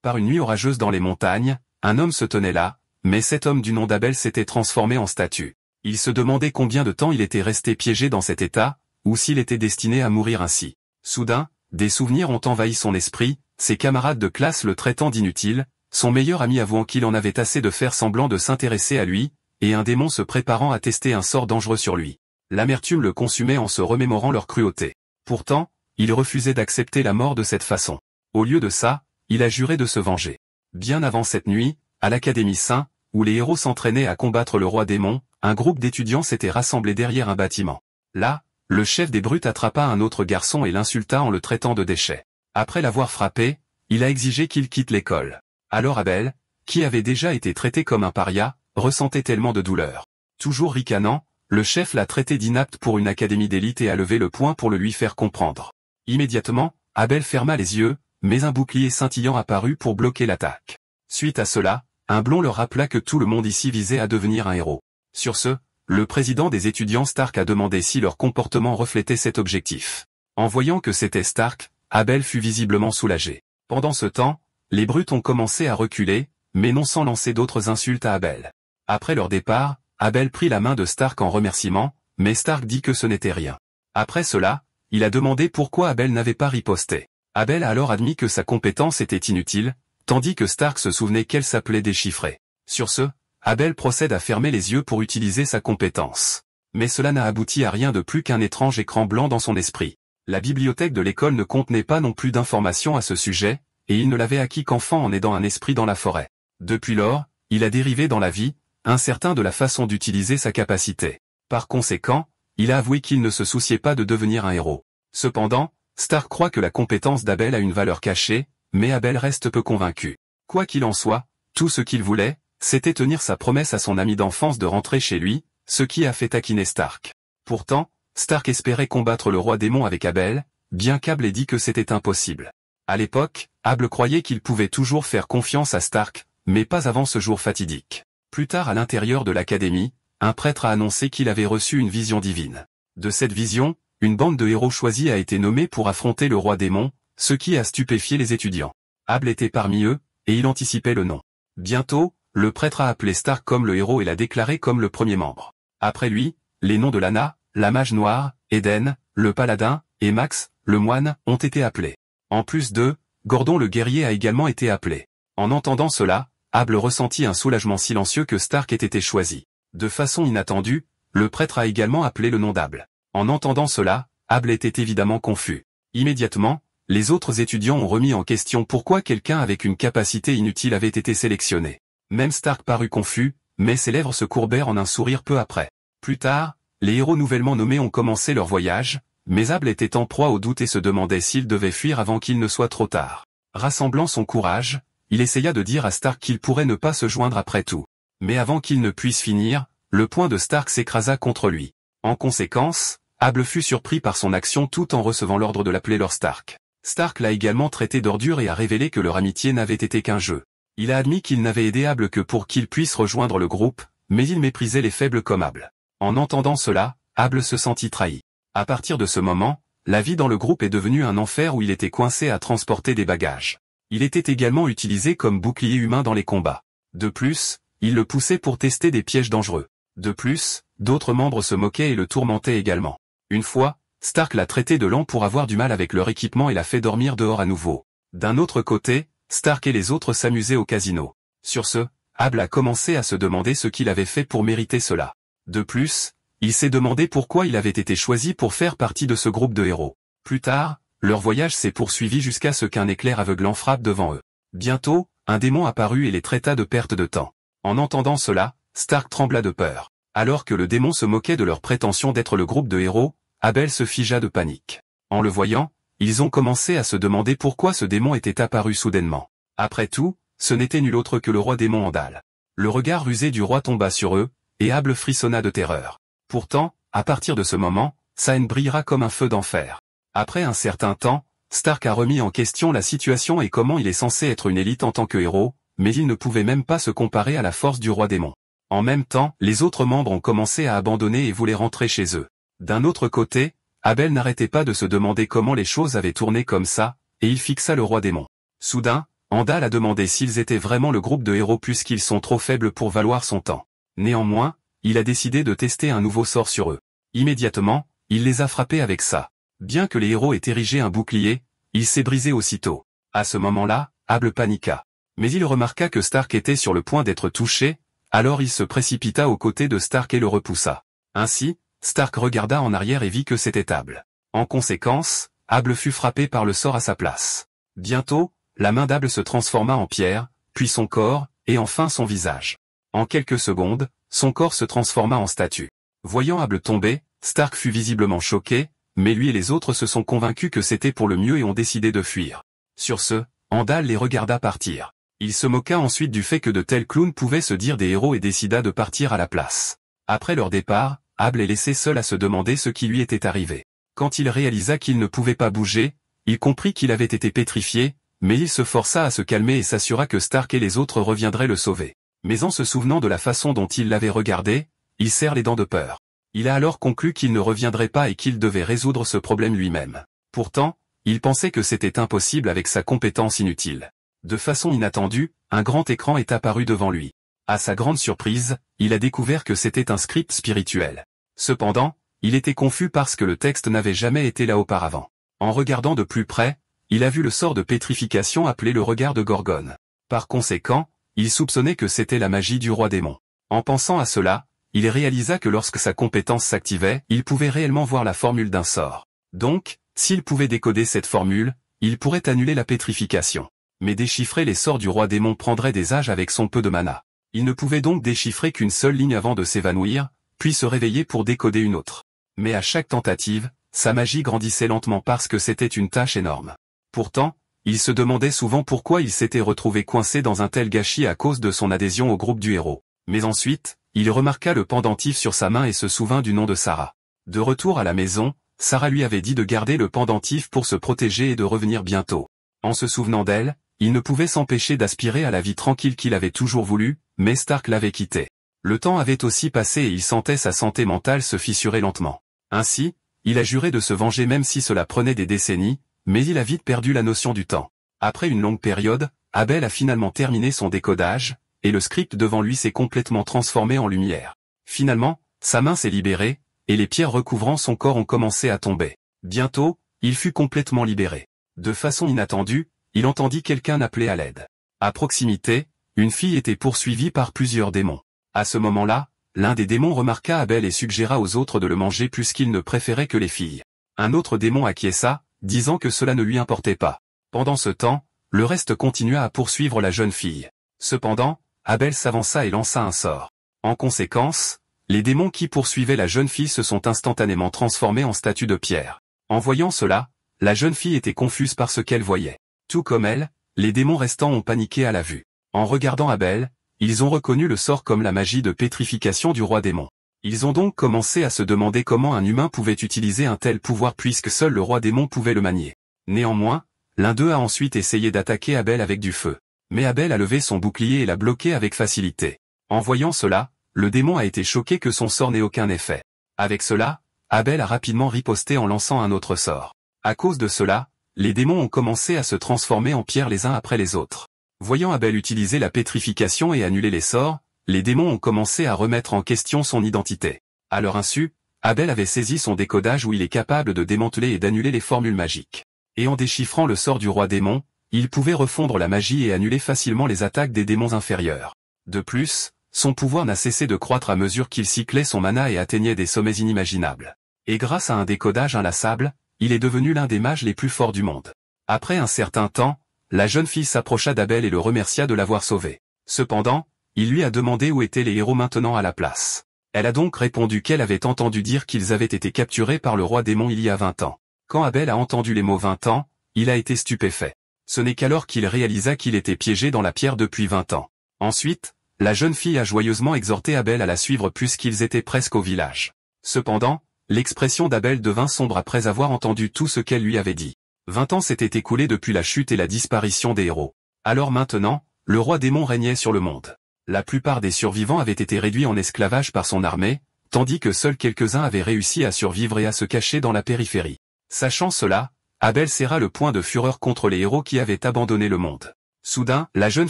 Par une nuit orageuse dans les montagnes, un homme se tenait là, mais cet homme du nom d'Abel s'était transformé en statue. Il se demandait combien de temps il était resté piégé dans cet état, ou s'il était destiné à mourir ainsi. Soudain, des souvenirs ont envahi son esprit, ses camarades de classe le traitant d'inutile, son meilleur ami avouant qu'il en avait assez de faire semblant de s'intéresser à lui, et un démon se préparant à tester un sort dangereux sur lui. L'amertume le consumait en se remémorant leur cruauté. Pourtant, il refusait d'accepter la mort de cette façon. Au lieu de ça, il a juré de se venger. Bien avant cette nuit, à l'Académie Saint, où les héros s'entraînaient à combattre le roi démon, un groupe d'étudiants s'était rassemblé derrière un bâtiment. Là, le chef des brutes attrapa un autre garçon et l'insulta en le traitant de déchet. Après l'avoir frappé, il a exigé qu'il quitte l'école. Alors Abel, qui avait déjà été traité comme un paria, ressentait tellement de douleur. Toujours ricanant, le chef l'a traité d'inapte pour une académie d'élite et a levé le poing pour le lui faire comprendre. Immédiatement, Abel ferma les yeux, mais un bouclier scintillant apparut pour bloquer l'attaque. Suite à cela, un blond leur rappela que tout le monde ici visait à devenir un héros. Sur ce, le président des étudiants Stark a demandé si leur comportement reflétait cet objectif. En voyant que c'était Stark, Abel fut visiblement soulagé. Pendant ce temps, les brutes ont commencé à reculer, mais non sans lancer d'autres insultes à Abel. Après leur départ, Abel prit la main de Stark en remerciement, mais Stark dit que ce n'était rien. Après cela, il a demandé pourquoi Abel n'avait pas riposté. Abel a alors admis que sa compétence était inutile, tandis que Stark se souvenait qu'elle s'appelait déchiffrer. Sur ce, Abel procède à fermer les yeux pour utiliser sa compétence. Mais cela n'a abouti à rien de plus qu'un étrange écran blanc dans son esprit. La bibliothèque de l'école ne contenait pas non plus d'informations à ce sujet, et il ne l'avait acquis qu'enfant en aidant un esprit dans la forêt. Depuis lors, il a dérivé dans la vie, incertain de la façon d'utiliser sa capacité. Par conséquent, il a avoué qu'il ne se souciait pas de devenir un héros. Cependant, Stark croit que la compétence d'Abel a une valeur cachée, mais Abel reste peu convaincu. Quoi qu'il en soit, tout ce qu'il voulait, c'était tenir sa promesse à son ami d'enfance de rentrer chez lui, ce qui a fait taquiner Stark. Pourtant, Stark espérait combattre le roi démon avec Abel, bien qu'Abel ait dit que c'était impossible. À l'époque, Abel croyait qu'il pouvait toujours faire confiance à Stark, mais pas avant ce jour fatidique. Plus tard à l'intérieur de l'académie, un prêtre a annoncé qu'il avait reçu une vision divine. De cette vision, une bande de héros choisis a été nommée pour affronter le roi démon, ce qui a stupéfié les étudiants. Abel était parmi eux, et il anticipait le nom. Bientôt, le prêtre a appelé Stark comme le héros et l'a déclaré comme le premier membre. Après lui, les noms de Lana, la mage noire, Eden, le paladin, et Max, le moine, ont été appelés. En plus d'eux, Gordon le guerrier a également été appelé. En entendant cela, Abel ressentit un soulagement silencieux que Stark ait été choisi. De façon inattendue, le prêtre a également appelé le nom d'Abel. En entendant cela, Abel était évidemment confus. Immédiatement, les autres étudiants ont remis en question pourquoi quelqu'un avec une capacité inutile avait été sélectionné. Même Stark parut confus, mais ses lèvres se courbèrent en un sourire peu après. Plus tard, les héros nouvellement nommés ont commencé leur voyage, mais Abel était en proie au doute et se demandait s'il devait fuir avant qu'il ne soit trop tard. Rassemblant son courage, il essaya de dire à Stark qu'il pourrait ne pas se joindre après tout. Mais avant qu'il ne puisse finir, le poing de Stark s'écrasa contre lui. En conséquence, Abel fut surpris par son action tout en recevant l'ordre de l'appeler Lord Stark. Stark l'a également traité d'ordure et a révélé que leur amitié n'avait été qu'un jeu. Il a admis qu'il n'avait aidé Abel que pour qu'il puisse rejoindre le groupe, mais il méprisait les faibles comme Abel. En entendant cela, Abel se sentit trahi. À partir de ce moment, la vie dans le groupe est devenue un enfer où il était coincé à transporter des bagages. Il était également utilisé comme bouclier humain dans les combats. De plus, il le poussait pour tester des pièges dangereux. De plus, d'autres membres se moquaient et le tourmentaient également. Une fois, Stark l'a traité de lent pour avoir du mal avec leur équipement et l'a fait dormir dehors à nouveau. D'un autre côté, Stark et les autres s'amusaient au casino. Sur ce, Abel a commencé à se demander ce qu'il avait fait pour mériter cela. De plus, il s'est demandé pourquoi il avait été choisi pour faire partie de ce groupe de héros. Plus tard, leur voyage s'est poursuivi jusqu'à ce qu'un éclair aveuglant frappe devant eux. Bientôt, un démon apparut et les traita de perte de temps. En entendant cela, Stark trembla de peur. Alors que le démon se moquait de leur prétention d'être le groupe de héros, Abel se figea de panique. En le voyant, ils ont commencé à se demander pourquoi ce démon était apparu soudainement. Après tout, ce n'était nul autre que le roi démon Andal. Le regard rusé du roi tomba sur eux, et Abel frissonna de terreur. Pourtant, à partir de ce moment, sa haine brillera comme un feu d'enfer. Après un certain temps, Stark a remis en question la situation et comment il est censé être une élite en tant que héros, mais il ne pouvait même pas se comparer à la force du roi démon. En même temps, les autres membres ont commencé à abandonner et voulaient rentrer chez eux. D'un autre côté, Abel n'arrêtait pas de se demander comment les choses avaient tourné comme ça, et il fixa le roi démon. Soudain, Andal a demandé s'ils étaient vraiment le groupe de héros puisqu'ils sont trop faibles pour valoir son temps. Néanmoins, il a décidé de tester un nouveau sort sur eux. Immédiatement, il les a frappés avec ça. Bien que les héros aient érigé un bouclier, il s'est brisé aussitôt. À ce moment-là, Abel paniqua. Mais il remarqua que Stark était sur le point d'être touché, alors il se précipita aux côtés de Stark et le repoussa. Ainsi, Stark regarda en arrière et vit que c'était Abel. En conséquence, Abel fut frappé par le sort à sa place. Bientôt, la main d'Abel se transforma en pierre, puis son corps, et enfin son visage. En quelques secondes, son corps se transforma en statue. Voyant Abel tomber, Stark fut visiblement choqué, mais lui et les autres se sont convaincus que c'était pour le mieux et ont décidé de fuir. Sur ce, Andal les regarda partir. Il se moqua ensuite du fait que de tels clowns pouvaient se dire des héros et décida de partir à la place. Après leur départ, Abel est laissé seul à se demander ce qui lui était arrivé. Quand il réalisa qu'il ne pouvait pas bouger, il comprit qu'il avait été pétrifié, mais il se força à se calmer et s'assura que Stark et les autres reviendraient le sauver. Mais en se souvenant de la façon dont il l'avait regardé, il serre les dents de peur. Il a alors conclu qu'il ne reviendrait pas et qu'il devait résoudre ce problème lui-même. Pourtant, il pensait que c'était impossible avec sa compétence inutile. De façon inattendue, un grand écran est apparu devant lui. À sa grande surprise, il a découvert que c'était un script spirituel. Cependant, il était confus parce que le texte n'avait jamais été là auparavant. En regardant de plus près, il a vu le sort de pétrification appelé le regard de Gorgone. Par conséquent, il soupçonnait que c'était la magie du roi démon. En pensant à cela, il réalisa que lorsque sa compétence s'activait, il pouvait réellement voir la formule d'un sort. Donc, s'il pouvait décoder cette formule, il pourrait annuler la pétrification. Mais déchiffrer les sorts du roi démon prendrait des âges avec son peu de mana. Il ne pouvait donc déchiffrer qu'une seule ligne avant de s'évanouir, puis se réveiller pour décoder une autre. Mais à chaque tentative, sa magie grandissait lentement parce que c'était une tâche énorme. Pourtant, il se demandait souvent pourquoi il s'était retrouvé coincé dans un tel gâchis à cause de son adhésion au groupe du héros. Mais ensuite, il remarqua le pendentif sur sa main et se souvint du nom de Sarah. De retour à la maison, Sarah lui avait dit de garder le pendentif pour se protéger et de revenir bientôt. En se souvenant d'elle, il ne pouvait s'empêcher d'aspirer à la vie tranquille qu'il avait toujours voulu, mais Stark l'avait quitté. Le temps avait aussi passé et il sentait sa santé mentale se fissurer lentement. Ainsi, il a juré de se venger même si cela prenait des décennies, mais il a vite perdu la notion du temps. Après une longue période, Abel a finalement terminé son décodage, et le script devant lui s'est complètement transformé en lumière. Finalement, sa main s'est libérée, et les pierres recouvrant son corps ont commencé à tomber. Bientôt, il fut complètement libéré. De façon inattendue, il entendit quelqu'un appeler à l'aide. À proximité, une fille était poursuivie par plusieurs démons. À ce moment-là, l'un des démons remarqua Abel et suggéra aux autres de le manger puisqu'il ne préférait que les filles. Un autre démon acquiesça, disant que cela ne lui importait pas. Pendant ce temps, le reste continua à poursuivre la jeune fille. Cependant, Abel s'avança et lança un sort. En conséquence, les démons qui poursuivaient la jeune fille se sont instantanément transformés en statues de pierre. En voyant cela, la jeune fille était confuse par ce qu'elle voyait. Tout comme elle, les démons restants ont paniqué à la vue. En regardant Abel, ils ont reconnu le sort comme la magie de pétrification du roi démon. Ils ont donc commencé à se demander comment un humain pouvait utiliser un tel pouvoir puisque seul le roi démon pouvait le manier. Néanmoins, l'un d'eux a ensuite essayé d'attaquer Abel avec du feu. Mais Abel a levé son bouclier et l'a bloqué avec facilité. En voyant cela, le démon a été choqué que son sort n'ait aucun effet. Avec cela, Abel a rapidement riposté en lançant un autre sort. À cause de cela, les démons ont commencé à se transformer en pierre les uns après les autres. Voyant Abel utiliser la pétrification et annuler les sorts, les démons ont commencé à remettre en question son identité. À leur insu, Abel avait saisi son décodage où il est capable de démanteler et d'annuler les formules magiques. Et en déchiffrant le sort du roi démon, il pouvait refondre la magie et annuler facilement les attaques des démons inférieurs. De plus, son pouvoir n'a cessé de croître à mesure qu'il cyclait son mana et atteignait des sommets inimaginables. Et grâce à un décodage inlassable, il est devenu l'un des mages les plus forts du monde. Après un certain temps, la jeune fille s'approcha d'Abel et le remercia de l'avoir sauvé. Cependant, il lui a demandé où étaient les héros maintenant à la place. Elle a donc répondu qu'elle avait entendu dire qu'ils avaient été capturés par le roi démon il y a 20 ans. Quand Abel a entendu les mots 20 ans, il a été stupéfait. Ce n'est qu'alors qu'il réalisa qu'il était piégé dans la pierre depuis 20 ans. Ensuite, la jeune fille a joyeusement exhorté Abel à la suivre puisqu'ils étaient presque au village. Cependant, l'expression d'Abel devint sombre après avoir entendu tout ce qu'elle lui avait dit. 20 ans s'étaient écoulés depuis la chute et la disparition des héros. Alors maintenant, le roi démon régnait sur le monde. La plupart des survivants avaient été réduits en esclavage par son armée, tandis que seuls quelques-uns avaient réussi à survivre et à se cacher dans la périphérie. Sachant cela, Abel serra le poing de fureur contre les héros qui avaient abandonné le monde. Soudain, la jeune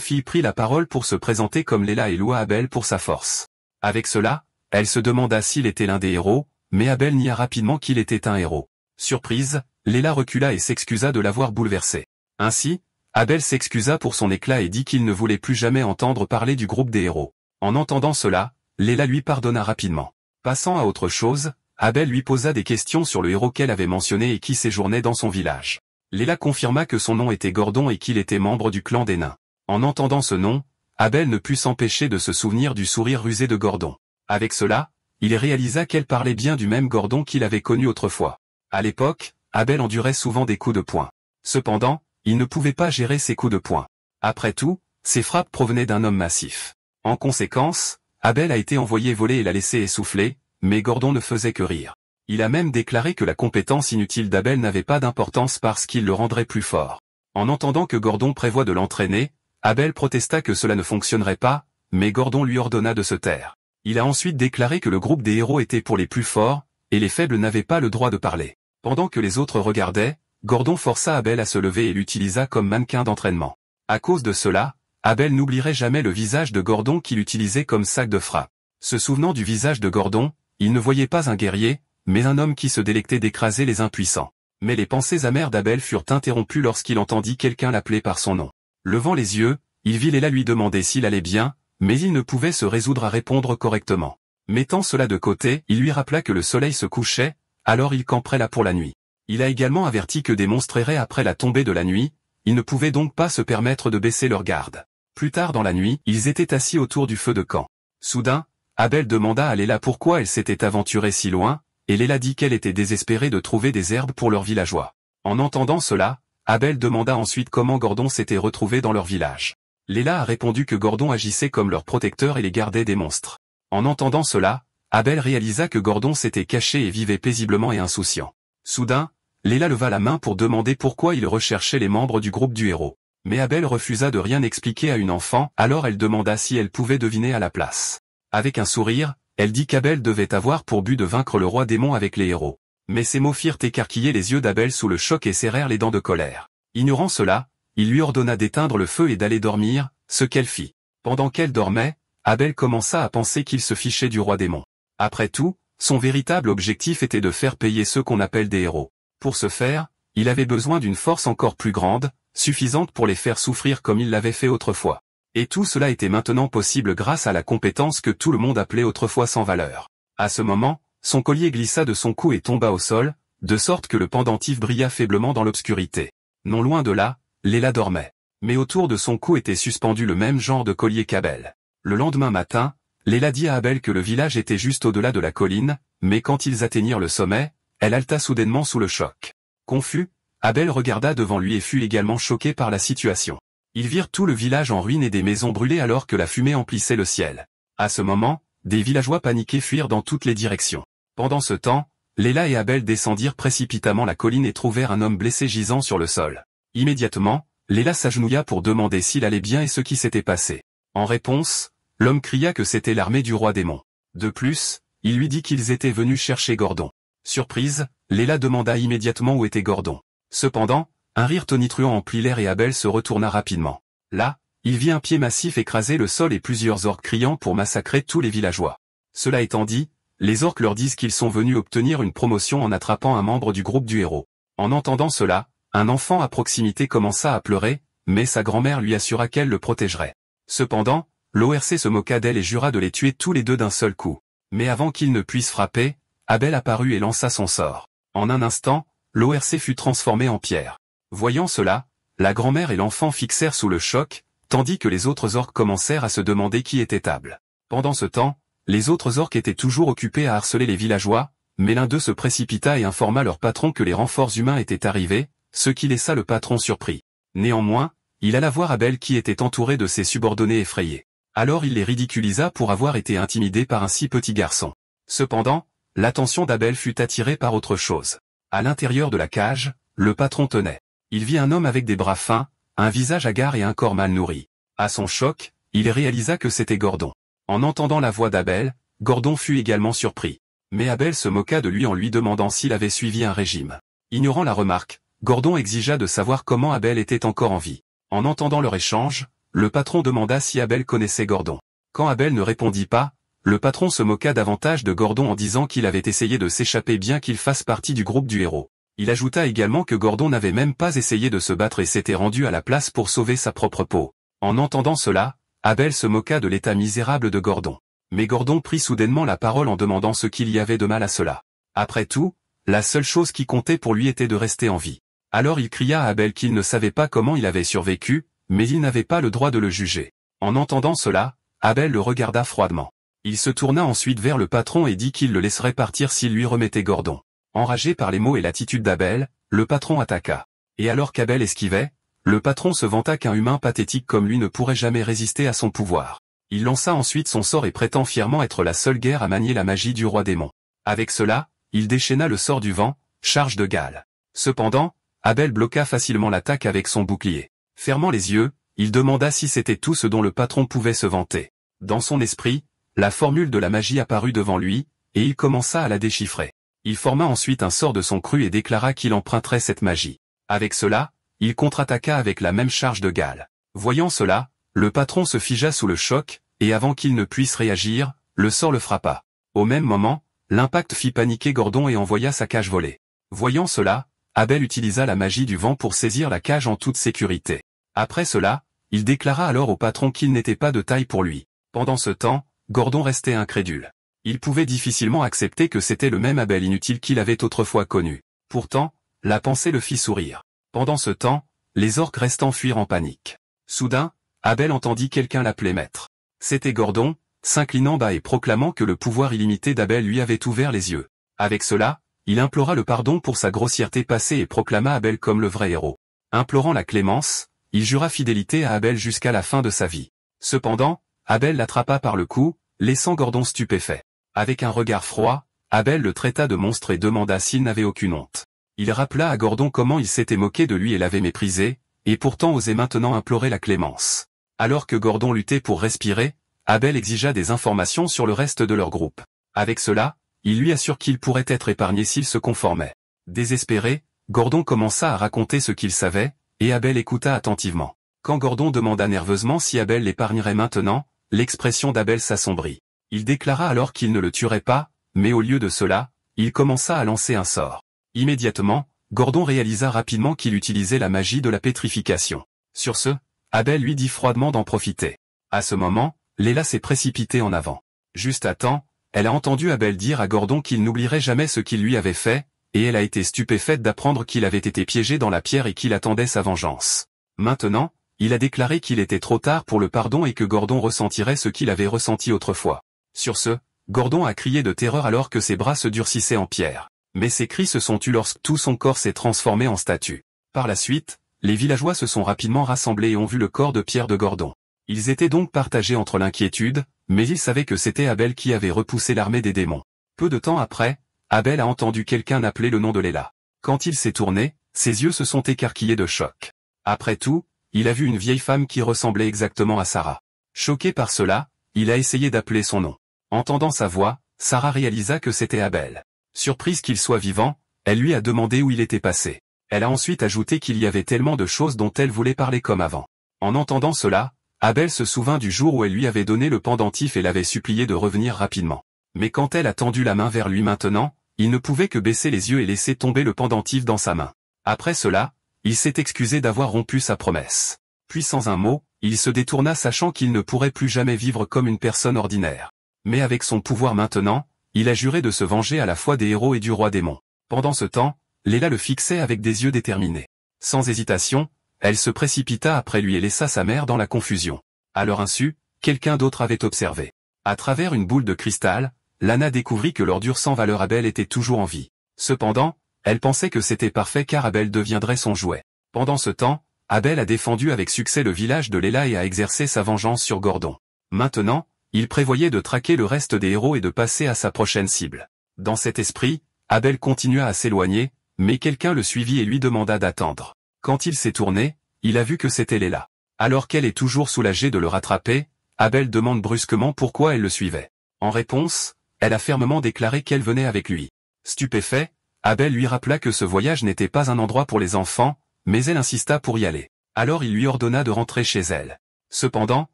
fille prit la parole pour se présenter comme Léla et loua Abel pour sa force. Avec cela, elle se demanda s'il était l'un des héros, mais Abel nia rapidement qu'il était un héros. Surprise, Léla recula et s'excusa de l'avoir bouleversé. Ainsi, Abel s'excusa pour son éclat et dit qu'il ne voulait plus jamais entendre parler du groupe des héros. En entendant cela, Léla lui pardonna rapidement. Passant à autre chose, Abel lui posa des questions sur le héros qu'elle avait mentionné et qui séjournait dans son village. Léla confirma que son nom était Gordon et qu'il était membre du clan des nains. En entendant ce nom, Abel ne put s'empêcher de se souvenir du sourire rusé de Gordon. Avec cela, il réalisa qu'elle parlait bien du même Gordon qu'il avait connu autrefois. À l'époque, Abel endurait souvent des coups de poing. Cependant, il ne pouvait pas gérer ses coups de poing. Après tout, ses frappes provenaient d'un homme massif. En conséquence, Abel a été envoyé voler et l'a laissé essouffler, mais Gordon ne faisait que rire. Il a même déclaré que la compétence inutile d'Abel n'avait pas d'importance parce qu'il le rendrait plus fort. En entendant que Gordon prévoit de l'entraîner, Abel protesta que cela ne fonctionnerait pas, mais Gordon lui ordonna de se taire. Il a ensuite déclaré que le groupe des héros était pour les plus forts, et les faibles n'avaient pas le droit de parler. Pendant que les autres regardaient, Gordon força Abel à se lever et l'utilisa comme mannequin d'entraînement. À cause de cela, Abel n'oublierait jamais le visage de Gordon qu'il utilisait comme sac de frappe. Se souvenant du visage de Gordon, il ne voyait pas un guerrier, mais un homme qui se délectait d'écraser les impuissants. Mais les pensées amères d'Abel furent interrompues lorsqu'il entendit quelqu'un l'appeler par son nom. Levant les yeux, il vit Léla lui demander s'il allait bien, mais il ne pouvait se résoudre à répondre correctement. Mettant cela de côté, il lui rappela que le soleil se couchait, alors il camperait là pour la nuit. Il a également averti que des monstres erraient après la tombée de la nuit, ils ne pouvaient donc pas se permettre de baisser leur garde. Plus tard dans la nuit, ils étaient assis autour du feu de camp. Soudain, Abel demanda à Léla pourquoi elle s'était aventurée si loin, et Léla dit qu'elle était désespérée de trouver des herbes pour leurs villageois. En entendant cela, Abel demanda ensuite comment Gordon s'était retrouvé dans leur village. Léla a répondu que Gordon agissait comme leur protecteur et les gardait des monstres. En entendant cela, Abel réalisa que Gordon s'était caché et vivait paisiblement et insouciant. Soudain, Léla leva la main pour demander pourquoi il recherchait les membres du groupe du héros. Mais Abel refusa de rien expliquer à une enfant, alors elle demanda si elle pouvait deviner à la place. Avec un sourire, elle dit qu'Abel devait avoir pour but de vaincre le roi démon avec les héros. Mais ces mots firent écarquiller les yeux d'Abel sous le choc et serrèrent les dents de colère. Ignorant cela, il lui ordonna d'éteindre le feu et d'aller dormir, ce qu'elle fit. Pendant qu'elle dormait, Abel commença à penser qu'il se fichait du roi démon. Après tout, son véritable objectif était de faire payer ceux qu'on appelle des héros. Pour ce faire, il avait besoin d'une force encore plus grande, suffisante pour les faire souffrir comme il l'avait fait autrefois. Et tout cela était maintenant possible grâce à la compétence que tout le monde appelait autrefois sans valeur. À ce moment, son collier glissa de son cou et tomba au sol, de sorte que le pendentif brilla faiblement dans l'obscurité. Non loin de là, Léla dormait. Mais autour de son cou était suspendu le même genre de collier qu'Abel. Le lendemain matin, Léla dit à Abel que le village était juste au-delà de la colline, mais quand ils atteignirent le sommet, elle halta soudainement sous le choc. Confus, Abel regarda devant lui et fut également choqué par la situation. Ils virent tout le village en ruine et des maisons brûlées alors que la fumée emplissait le ciel. À ce moment, des villageois paniqués fuirent dans toutes les directions. Pendant ce temps, Léla et Abel descendirent précipitamment la colline et trouvèrent un homme blessé gisant sur le sol. Immédiatement, Léla s'agenouilla pour demander s'il allait bien et ce qui s'était passé. En réponse, l'homme cria que c'était l'armée du roi démon. De plus, il lui dit qu'ils étaient venus chercher Gordon. Surprise, Léla demanda immédiatement où était Gordon. Cependant, un rire tonitruant emplit l'air et Abel se retourna rapidement. Là, il vit un pied massif écraser le sol et plusieurs orques criant pour massacrer tous les villageois. Cela étant dit, les orques leur disent qu'ils sont venus obtenir une promotion en attrapant un membre du groupe du héros. En entendant cela, un enfant à proximité commença à pleurer, mais sa grand-mère lui assura qu'elle le protégerait. Cependant, l'ORC se moqua d'elle et jura de les tuer tous les deux d'un seul coup. Mais avant qu'ils ne puissent frapper, Abel apparut et lança son sort. En un instant, l'ORC fut transformé en pierre. Voyant cela, la grand-mère et l'enfant fixèrent sous le choc, tandis que les autres orques commencèrent à se demander qui était Abel. Pendant ce temps, les autres orques étaient toujours occupés à harceler les villageois, mais l'un d'eux se précipita et informa leur patron que les renforts humains étaient arrivés, ce qui laissa le patron surpris. Néanmoins, il alla voir Abel qui était entouré de ses subordonnés effrayés. Alors il les ridiculisa pour avoir été intimidés par un si petit garçon. Cependant, l'attention d'Abel fut attirée par autre chose. À l'intérieur de la cage, le patron tenait. Il vit un homme avec des bras fins, un visage hagard et un corps mal nourri. À son choc, il réalisa que c'était Gordon. En entendant la voix d'Abel, Gordon fut également surpris. Mais Abel se moqua de lui en lui demandant s'il avait suivi un régime. Ignorant la remarque, Gordon exigea de savoir comment Abel était encore en vie. En entendant leur échange, le patron demanda si Abel connaissait Gordon. Quand Abel ne répondit pas, le patron se moqua davantage de Gordon en disant qu'il avait essayé de s'échapper bien qu'il fasse partie du groupe du héros. Il ajouta également que Gordon n'avait même pas essayé de se battre et s'était rendu à la place pour sauver sa propre peau. En entendant cela, Abel se moqua de l'état misérable de Gordon. Mais Gordon prit soudainement la parole en demandant ce qu'il y avait de mal à cela. Après tout, la seule chose qui comptait pour lui était de rester en vie. Alors il cria à Abel qu'il ne savait pas comment il avait survécu, mais il n'avait pas le droit de le juger. En entendant cela, Abel le regarda froidement. Il se tourna ensuite vers le patron et dit qu'il le laisserait partir s'il lui remettait Gordon. Enragé par les mots et l'attitude d'Abel, le patron attaqua. Et alors qu'Abel esquivait, le patron se vanta qu'un humain pathétique comme lui ne pourrait jamais résister à son pouvoir. Il lança ensuite son sort et prétend fièrement être la seule guerre à manier la magie du roi démon. Avec cela, il déchaîna le sort du vent, charge de Galles. Cependant, Abel bloqua facilement l'attaque avec son bouclier. Fermant les yeux, il demanda si c'était tout ce dont le patron pouvait se vanter. Dans son esprit, la formule de la magie apparut devant lui, et il commença à la déchiffrer. Il forma ensuite un sort de son cru et déclara qu'il emprunterait cette magie. Avec cela, il contre-attaqua avec la même charge de Galles. Voyant cela, le patron se figea sous le choc, et avant qu'il ne puisse réagir, le sort le frappa. Au même moment, l'impact fit paniquer Gordon et envoya sa cage voler. Voyant cela, Abel utilisa la magie du vent pour saisir la cage en toute sécurité. Après cela, il déclara alors au patron qu'il n'était pas de taille pour lui. Pendant ce temps, Gordon restait incrédule. Il pouvait difficilement accepter que c'était le même Abel inutile qu'il avait autrefois connu. Pourtant, la pensée le fit sourire. Pendant ce temps, les orques restant fuirent en panique. Soudain, Abel entendit quelqu'un l'appeler maître. C'était Gordon, s'inclinant bas et proclamant que le pouvoir illimité d'Abel lui avait ouvert les yeux. Avec cela, il implora le pardon pour sa grossièreté passée et proclama Abel comme le vrai héros. Implorant la clémence, il jura fidélité à Abel jusqu'à la fin de sa vie. Cependant, Abel l'attrapa par le cou, laissant Gordon stupéfait. Avec un regard froid, Abel le traita de monstre et demanda s'il n'avait aucune honte. Il rappela à Gordon comment il s'était moqué de lui et l'avait méprisé, et pourtant osait maintenant implorer la clémence. Alors que Gordon luttait pour respirer, Abel exigea des informations sur le reste de leur groupe. Avec cela, il lui assure qu'il pourrait être épargné s'il se conformait. Désespéré, Gordon commença à raconter ce qu'il savait, et Abel écouta attentivement. Quand Gordon demanda nerveusement si Abel l'épargnerait maintenant, l'expression d'Abel s'assombrit. Il déclara alors qu'il ne le tuerait pas, mais au lieu de cela, il commença à lancer un sort. Immédiatement, Gordon réalisa rapidement qu'il utilisait la magie de la pétrification. Sur ce, Abel lui dit froidement d'en profiter. À ce moment, Léla s'est précipitée en avant. Juste à temps, elle a entendu Abel dire à Gordon qu'il n'oublierait jamais ce qu'il lui avait fait, et elle a été stupéfaite d'apprendre qu'il avait été piégé dans la pierre et qu'il attendait sa vengeance. Maintenant, il a déclaré qu'il était trop tard pour le pardon et que Gordon ressentirait ce qu'il avait ressenti autrefois. Sur ce, Gordon a crié de terreur alors que ses bras se durcissaient en pierre. Mais ses cris se sont tus lorsque tout son corps s'est transformé en statue. Par la suite, les villageois se sont rapidement rassemblés et ont vu le corps de pierre de Gordon. Ils étaient donc partagés entre l'inquiétude, mais ils savaient que c'était Abel qui avait repoussé l'armée des démons. Peu de temps après, Abel a entendu quelqu'un appeler le nom de Léla. Quand il s'est tourné, ses yeux se sont écarquillés de choc. Après tout, il a vu une vieille femme qui ressemblait exactement à Sarah. Choqué par cela, il a essayé d'appeler son nom. Entendant sa voix, Sarah réalisa que c'était Abel. Surprise qu'il soit vivant, elle lui a demandé où il était passé. Elle a ensuite ajouté qu'il y avait tellement de choses dont elle voulait parler comme avant. En entendant cela, Abel se souvint du jour où elle lui avait donné le pendentif et l'avait supplié de revenir rapidement. Mais quand elle a tendu la main vers lui maintenant, il ne pouvait que baisser les yeux et laisser tomber le pendentif dans sa main. Après cela, il s'est excusé d'avoir rompu sa promesse. Puis sans un mot, il se détourna sachant qu'il ne pourrait plus jamais vivre comme une personne ordinaire. Mais avec son pouvoir maintenant, il a juré de se venger à la fois des héros et du roi démon. Pendant ce temps, Léla le fixait avec des yeux déterminés. Sans hésitation, elle se précipita après lui et laissa sa mère dans la confusion. À leur insu, quelqu'un d'autre avait observé. À travers une boule de cristal, Lana découvrit que l'ordure sans valeur Abel était toujours en vie. Cependant, elle pensait que c'était parfait car Abel deviendrait son jouet. Pendant ce temps, Abel a défendu avec succès le village de Léla et a exercé sa vengeance sur Gordon. Maintenant, il prévoyait de traquer le reste des héros et de passer à sa prochaine cible. Dans cet esprit, Abel continua à s'éloigner, mais quelqu'un le suivit et lui demanda d'attendre. Quand il s'est tourné, il a vu que c'était Léla. Alors qu'elle est toujours soulagée de le rattraper, Abel demande brusquement pourquoi elle le suivait. En réponse, elle a fermement déclaré qu'elle venait avec lui. Stupéfait, Abel lui rappela que ce voyage n'était pas un endroit pour les enfants, mais elle insista pour y aller. Alors il lui ordonna de rentrer chez elle. Cependant,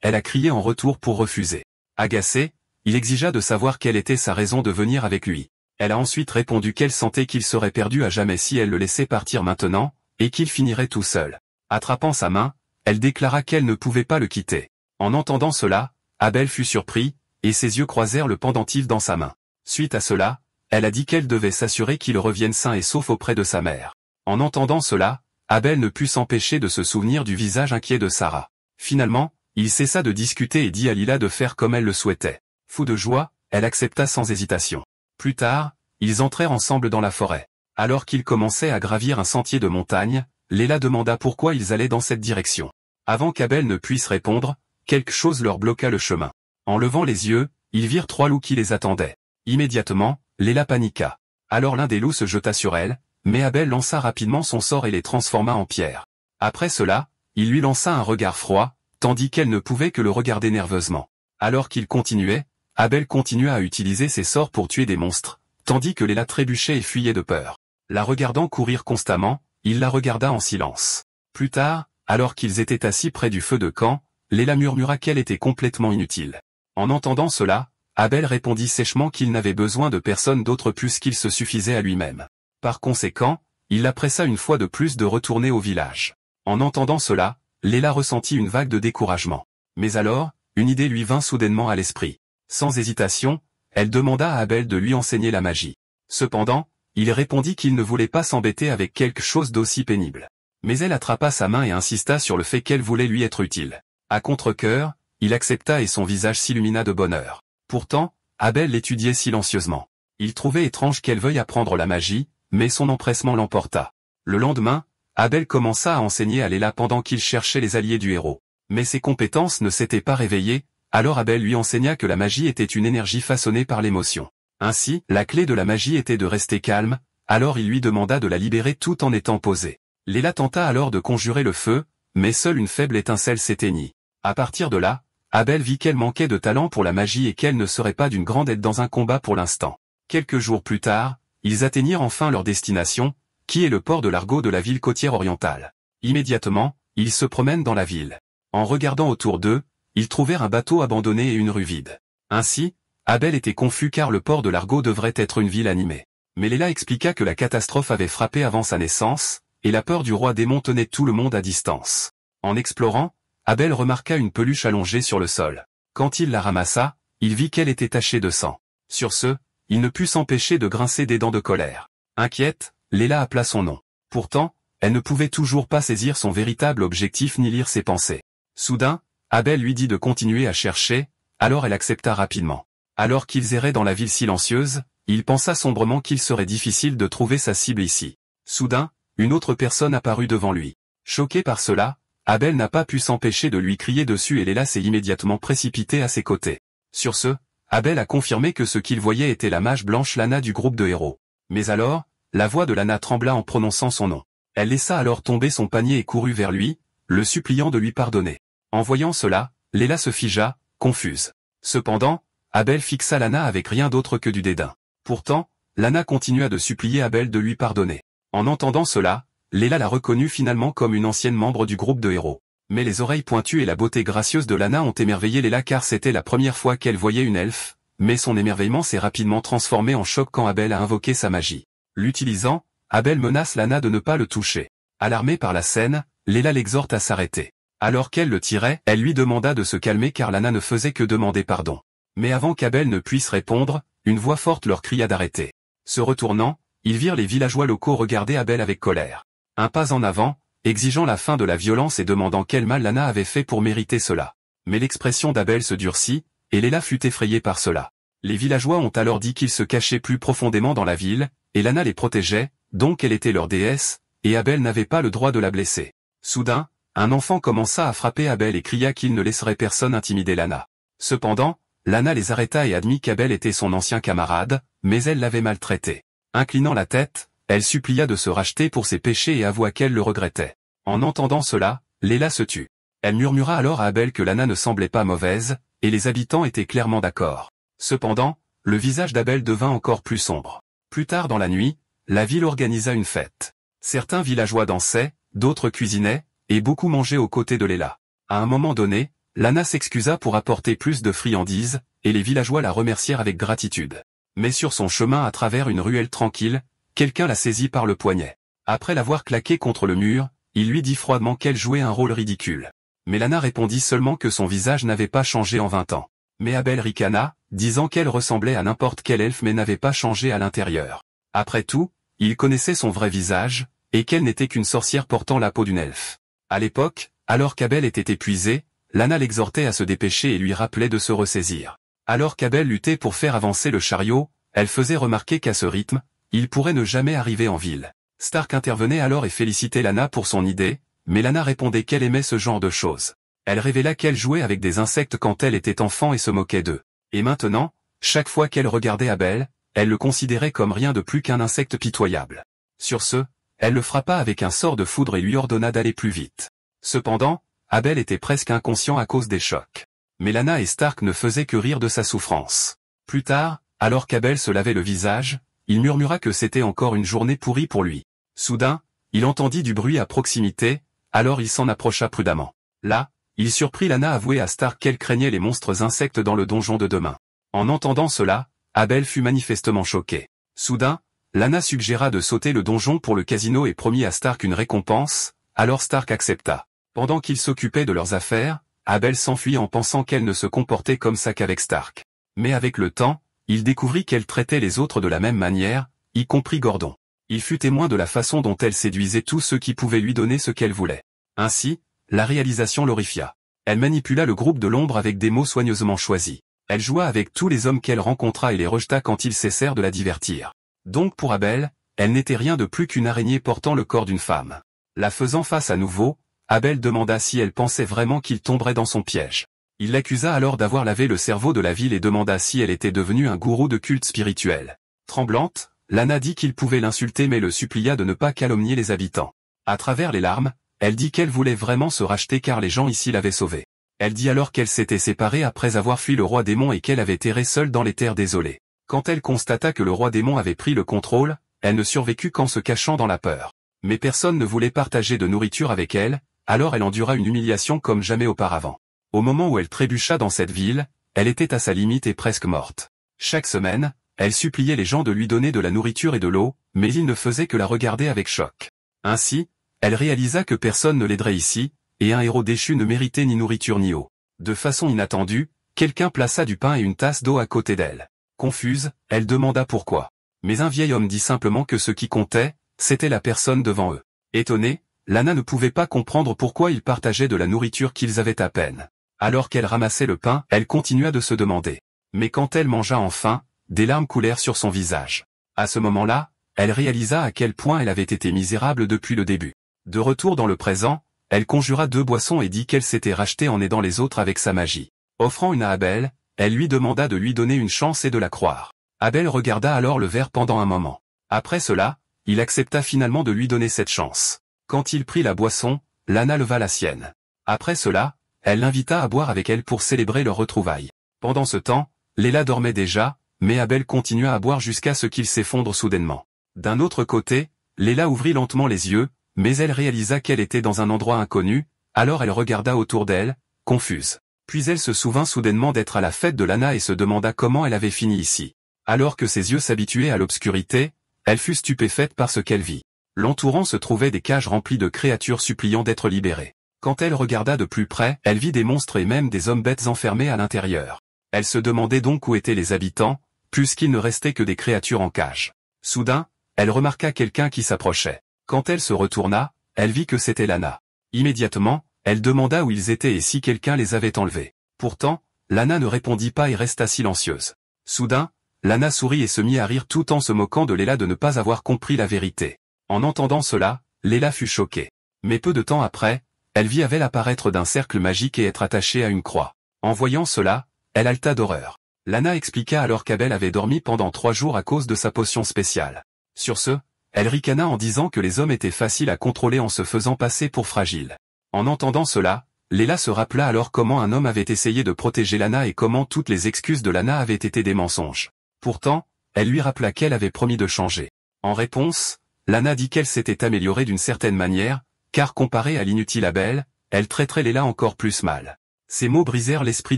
elle a crié en retour pour refuser. Agacé, il exigea de savoir quelle était sa raison de venir avec lui. Elle a ensuite répondu qu'elle sentait qu'il serait perdu à jamais si elle le laissait partir maintenant, et qu'il finirait tout seul. Attrapant sa main, elle déclara qu'elle ne pouvait pas le quitter. En entendant cela, Abel fut surpris, et ses yeux croisèrent le pendentif dans sa main. Suite à cela, elle a dit qu'elle devait s'assurer qu'il revienne sain et sauf auprès de sa mère. En entendant cela, Abel ne put s'empêcher de se souvenir du visage inquiet de Sarah. Finalement, il cessa de discuter et dit à Lila de faire comme elle le souhaitait. Fou de joie, elle accepta sans hésitation. Plus tard, ils entrèrent ensemble dans la forêt. Alors qu'ils commençaient à gravir un sentier de montagne, Léla demanda pourquoi ils allaient dans cette direction. Avant qu'Abel ne puisse répondre, quelque chose leur bloqua le chemin. En levant les yeux, ils virent 3 loups qui les attendaient. Immédiatement, Léla paniqua. Alors l'un des loups se jeta sur elle, mais Abel lança rapidement son sort et les transforma en pierre. Après cela, il lui lança un regard froid, tandis qu'elle ne pouvait que le regarder nerveusement. Alors qu'il continuait, Abel continua à utiliser ses sorts pour tuer des monstres, tandis que Léla trébuchait et fuyait de peur. La regardant courir constamment, il la regarda en silence. Plus tard, alors qu'ils étaient assis près du feu de camp, Léla murmura qu'elle était complètement inutile. En entendant cela, Abel répondit sèchement qu'il n'avait besoin de personne d'autre puisqu'il se suffisait à lui-même. Par conséquent, il la pressa une fois de plus de retourner au village. En entendant cela, Léla ressentit une vague de découragement. Mais alors, une idée lui vint soudainement à l'esprit. Sans hésitation, elle demanda à Abel de lui enseigner la magie. Cependant, il répondit qu'il ne voulait pas s'embêter avec quelque chose d'aussi pénible. Mais elle attrapa sa main et insista sur le fait qu'elle voulait lui être utile. À contre-cœur, il accepta et son visage s'illumina de bonheur. Pourtant, Abel l'étudiait silencieusement. Il trouvait étrange qu'elle veuille apprendre la magie, mais son empressement l'emporta. Le lendemain, Abel commença à enseigner à Léla pendant qu'il cherchait les alliés du héros. Mais ses compétences ne s'étaient pas réveillées, alors Abel lui enseigna que la magie était une énergie façonnée par l'émotion. Ainsi, la clé de la magie était de rester calme, alors il lui demanda de la libérer tout en étant posée. Léla tenta alors de conjurer le feu, mais seule une faible étincelle s'éteignit. À partir de là, Abel vit qu'elle manquait de talent pour la magie et qu'elle ne serait pas d'une grande aide dans un combat pour l'instant. Quelques jours plus tard, ils atteignirent enfin leur destination, qui est le port de Largo de la ville côtière orientale. Immédiatement, ils se promènent dans la ville. En regardant autour d'eux, ils trouvèrent un bateau abandonné et une rue vide. Ainsi, Abel était confus car le port de Largo devrait être une ville animée. Mais Léla expliqua que la catastrophe avait frappé avant sa naissance, et la peur du roi démon tenait tout le monde à distance. En explorant, Abel remarqua une peluche allongée sur le sol. Quand il la ramassa, il vit qu'elle était tachée de sang. Sur ce, il ne put s'empêcher de grincer des dents de colère. Inquiète, Léla appela son nom. Pourtant, elle ne pouvait toujours pas saisir son véritable objectif ni lire ses pensées. Soudain, Abel lui dit de continuer à chercher, alors elle accepta rapidement. Alors qu'ils erraient dans la ville silencieuse, il pensa sombrement qu'il serait difficile de trouver sa cible ici. Soudain, une autre personne apparut devant lui. Choqué par cela, Abel n'a pas pu s'empêcher de lui crier dessus et Léla s'est immédiatement précipitée à ses côtés. Sur ce, Abel a confirmé que ce qu'il voyait était la mage blanche Lana du groupe de héros. Mais alors, la voix de Lana trembla en prononçant son nom. Elle laissa alors tomber son panier et courut vers lui, le suppliant de lui pardonner. En voyant cela, Léla se figea, confuse. Cependant, Abel fixa Lana avec rien d'autre que du dédain. Pourtant, Lana continua de supplier Abel de lui pardonner. En entendant cela, Léla la reconnut finalement comme une ancienne membre du groupe de héros. Mais les oreilles pointues et la beauté gracieuse de Lana ont émerveillé Léla car c'était la première fois qu'elle voyait une elfe, mais son émerveillement s'est rapidement transformé en choc quand Abel a invoqué sa magie. L'utilisant, Abel menace Lana de ne pas le toucher. Alarmée par la scène, Léla l'exhorte à s'arrêter. Alors qu'elle le tirait, elle lui demanda de se calmer car Lana ne faisait que demander pardon. Mais avant qu'Abel ne puisse répondre, une voix forte leur cria d'arrêter. Se retournant, ils virent les villageois locaux regarder Abel avec colère. Un pas en avant, exigeant la fin de la violence et demandant quel mal Lana avait fait pour mériter cela. Mais l'expression d'Abel se durcit, et Léla fut effrayée par cela. Les villageois ont alors dit qu'ils se cachaient plus profondément dans la ville, et Lana les protégeait, donc elle était leur déesse, et Abel n'avait pas le droit de la blesser. Soudain, un enfant commença à frapper Abel et cria qu'il ne laisserait personne intimider Lana. Cependant, Lana les arrêta et admit qu'Abel était son ancien camarade, mais elle l'avait maltraité. Inclinant la tête, elle supplia de se racheter pour ses péchés et avoua qu'elle le regrettait. En entendant cela, Léla se tut. Elle murmura alors à Abel que Lana ne semblait pas mauvaise, et les habitants étaient clairement d'accord. Cependant, le visage d'Abel devint encore plus sombre. Plus tard dans la nuit, la ville organisa une fête. Certains villageois dansaient, d'autres cuisinaient, et beaucoup mangé aux côtés de Léla. À un moment donné, Lana s'excusa pour apporter plus de friandises, et les villageois la remercièrent avec gratitude. Mais sur son chemin à travers une ruelle tranquille, quelqu'un la saisit par le poignet. Après l'avoir claqué contre le mur, il lui dit froidement qu'elle jouait un rôle ridicule. Mais Lana répondit seulement que son visage n'avait pas changé en 20 ans. Mais Abel ricana, disant qu'elle ressemblait à n'importe quel elfe mais n'avait pas changé à l'intérieur. Après tout, il connaissait son vrai visage, et qu'elle n'était qu'une sorcière portant la peau d'une elfe. À l'époque, alors qu'Abel était épuisé, Lana l'exhortait à se dépêcher et lui rappelait de se ressaisir. Alors qu'Abel luttait pour faire avancer le chariot, elle faisait remarquer qu'à ce rythme, il pourrait ne jamais arriver en ville. Stark intervenait alors et félicitait Lana pour son idée, mais Lana répondait qu'elle aimait ce genre de choses. Elle révéla qu'elle jouait avec des insectes quand elle était enfant et se moquait d'eux. Et maintenant, chaque fois qu'elle regardait Abel, elle le considérait comme rien de plus qu'un insecte pitoyable. Sur ce, elle le frappa avec un sort de foudre et lui ordonna d'aller plus vite. Cependant, Abel était presque inconscient à cause des chocs. Mais Lana et Stark ne faisaient que rire de sa souffrance. Plus tard, alors qu'Abel se lavait le visage, il murmura que c'était encore une journée pourrie pour lui. Soudain, il entendit du bruit à proximité, alors il s'en approcha prudemment. Là, il surprit Lana avouer à Stark qu'elle craignait les monstres insectes dans le donjon de demain. En entendant cela, Abel fut manifestement choqué. Soudain, Lana suggéra de sauter le donjon pour le casino et promit à Stark une récompense, alors Stark accepta. Pendant qu'ils s'occupaient de leurs affaires, Abel s'enfuit en pensant qu'elle ne se comportait comme ça qu'avec Stark. Mais avec le temps, il découvrit qu'elle traitait les autres de la même manière, y compris Gordon. Il fut témoin de la façon dont elle séduisait tous ceux qui pouvaient lui donner ce qu'elle voulait. Ainsi, la réalisation l'horrifia. Elle manipula le groupe de l'ombre avec des mots soigneusement choisis. Elle joua avec tous les hommes qu'elle rencontra et les rejeta quand ils cessèrent de la divertir. Donc pour Abel, elle n'était rien de plus qu'une araignée portant le corps d'une femme. La faisant face à nouveau, Abel demanda si elle pensait vraiment qu'il tomberait dans son piège. Il l'accusa alors d'avoir lavé le cerveau de la ville et demanda si elle était devenue un gourou de culte spirituel. Tremblante, Lana dit qu'il pouvait l'insulter mais le supplia de ne pas calomnier les habitants. À travers les larmes, elle dit qu'elle voulait vraiment se racheter car les gens ici l'avaient sauvée. Elle dit alors qu'elle s'était séparée après avoir fui le roi démon et qu'elle avait erré seule dans les terres désolées. Quand elle constata que le roi démon avait pris le contrôle, elle ne survécut qu'en se cachant dans la peur. Mais personne ne voulait partager de nourriture avec elle, alors elle endura une humiliation comme jamais auparavant. Au moment où elle trébucha dans cette ville, elle était à sa limite et presque morte. Chaque semaine, elle suppliait les gens de lui donner de la nourriture et de l'eau, mais ils ne faisaient que la regarder avec choc. Ainsi, elle réalisa que personne ne l'aiderait ici, et un héros déchu ne méritait ni nourriture ni eau. De façon inattendue, quelqu'un plaça du pain et une tasse d'eau à côté d'elle. Confuse, elle demanda pourquoi. Mais un vieil homme dit simplement que ce qui comptait, c'était la personne devant eux. Étonnée, Lana ne pouvait pas comprendre pourquoi ils partageaient de la nourriture qu'ils avaient à peine. Alors qu'elle ramassait le pain, elle continua de se demander. Mais quand elle mangea enfin, des larmes coulèrent sur son visage. À ce moment-là, elle réalisa à quel point elle avait été misérable depuis le début. De retour dans le présent, elle conjura 2 boissons et dit qu'elle s'était rachetée en aidant les autres avec sa magie. Offrant une à Abel, elle lui demanda de lui donner une chance et de la croire. Abel regarda alors le verre pendant un moment. Après cela, il accepta finalement de lui donner cette chance. Quand il prit la boisson, Lana leva la sienne. Après cela, elle l'invita à boire avec elle pour célébrer leur retrouvaille. Pendant ce temps, Léla dormait déjà, mais Abel continua à boire jusqu'à ce qu'il s'effondre soudainement. D'un autre côté, Léla ouvrit lentement les yeux, mais elle réalisa qu'elle était dans un endroit inconnu, alors elle regarda autour d'elle, confuse. Puis elle se souvint soudainement d'être à la fête de Lana et se demanda comment elle avait fini ici. Alors que ses yeux s'habituaient à l'obscurité, elle fut stupéfaite par ce qu'elle vit. L'entourant se trouvaient des cages remplies de créatures suppliant d'être libérées. Quand elle regarda de plus près, elle vit des monstres et même des hommes bêtes enfermés à l'intérieur. Elle se demandait donc où étaient les habitants, puisqu'il ne restait que des créatures en cage. Soudain, elle remarqua quelqu'un qui s'approchait. Quand elle se retourna, elle vit que c'était Lana. Immédiatement, elle demanda où ils étaient et si quelqu'un les avait enlevés. Pourtant, Lana ne répondit pas et resta silencieuse. Soudain, Lana sourit et se mit à rire tout en se moquant de Léla de ne pas avoir compris la vérité. En entendant cela, Léla fut choquée. Mais peu de temps après, elle vit Abel apparaître d'un cercle magique et être attachée à une croix. En voyant cela, elle halta d'horreur. Lana expliqua alors qu'Abel avait dormi pendant 3 jours à cause de sa potion spéciale. Sur ce, elle ricana en disant que les hommes étaient faciles à contrôler en se faisant passer pour fragiles. En entendant cela, Léla se rappela alors comment un homme avait essayé de protéger Lana et comment toutes les excuses de Lana avaient été des mensonges. Pourtant, elle lui rappela qu'elle avait promis de changer. En réponse, Lana dit qu'elle s'était améliorée d'une certaine manière, car comparée à l'inutile Abel, elle traiterait Léla encore plus mal. Ces mots brisèrent l'esprit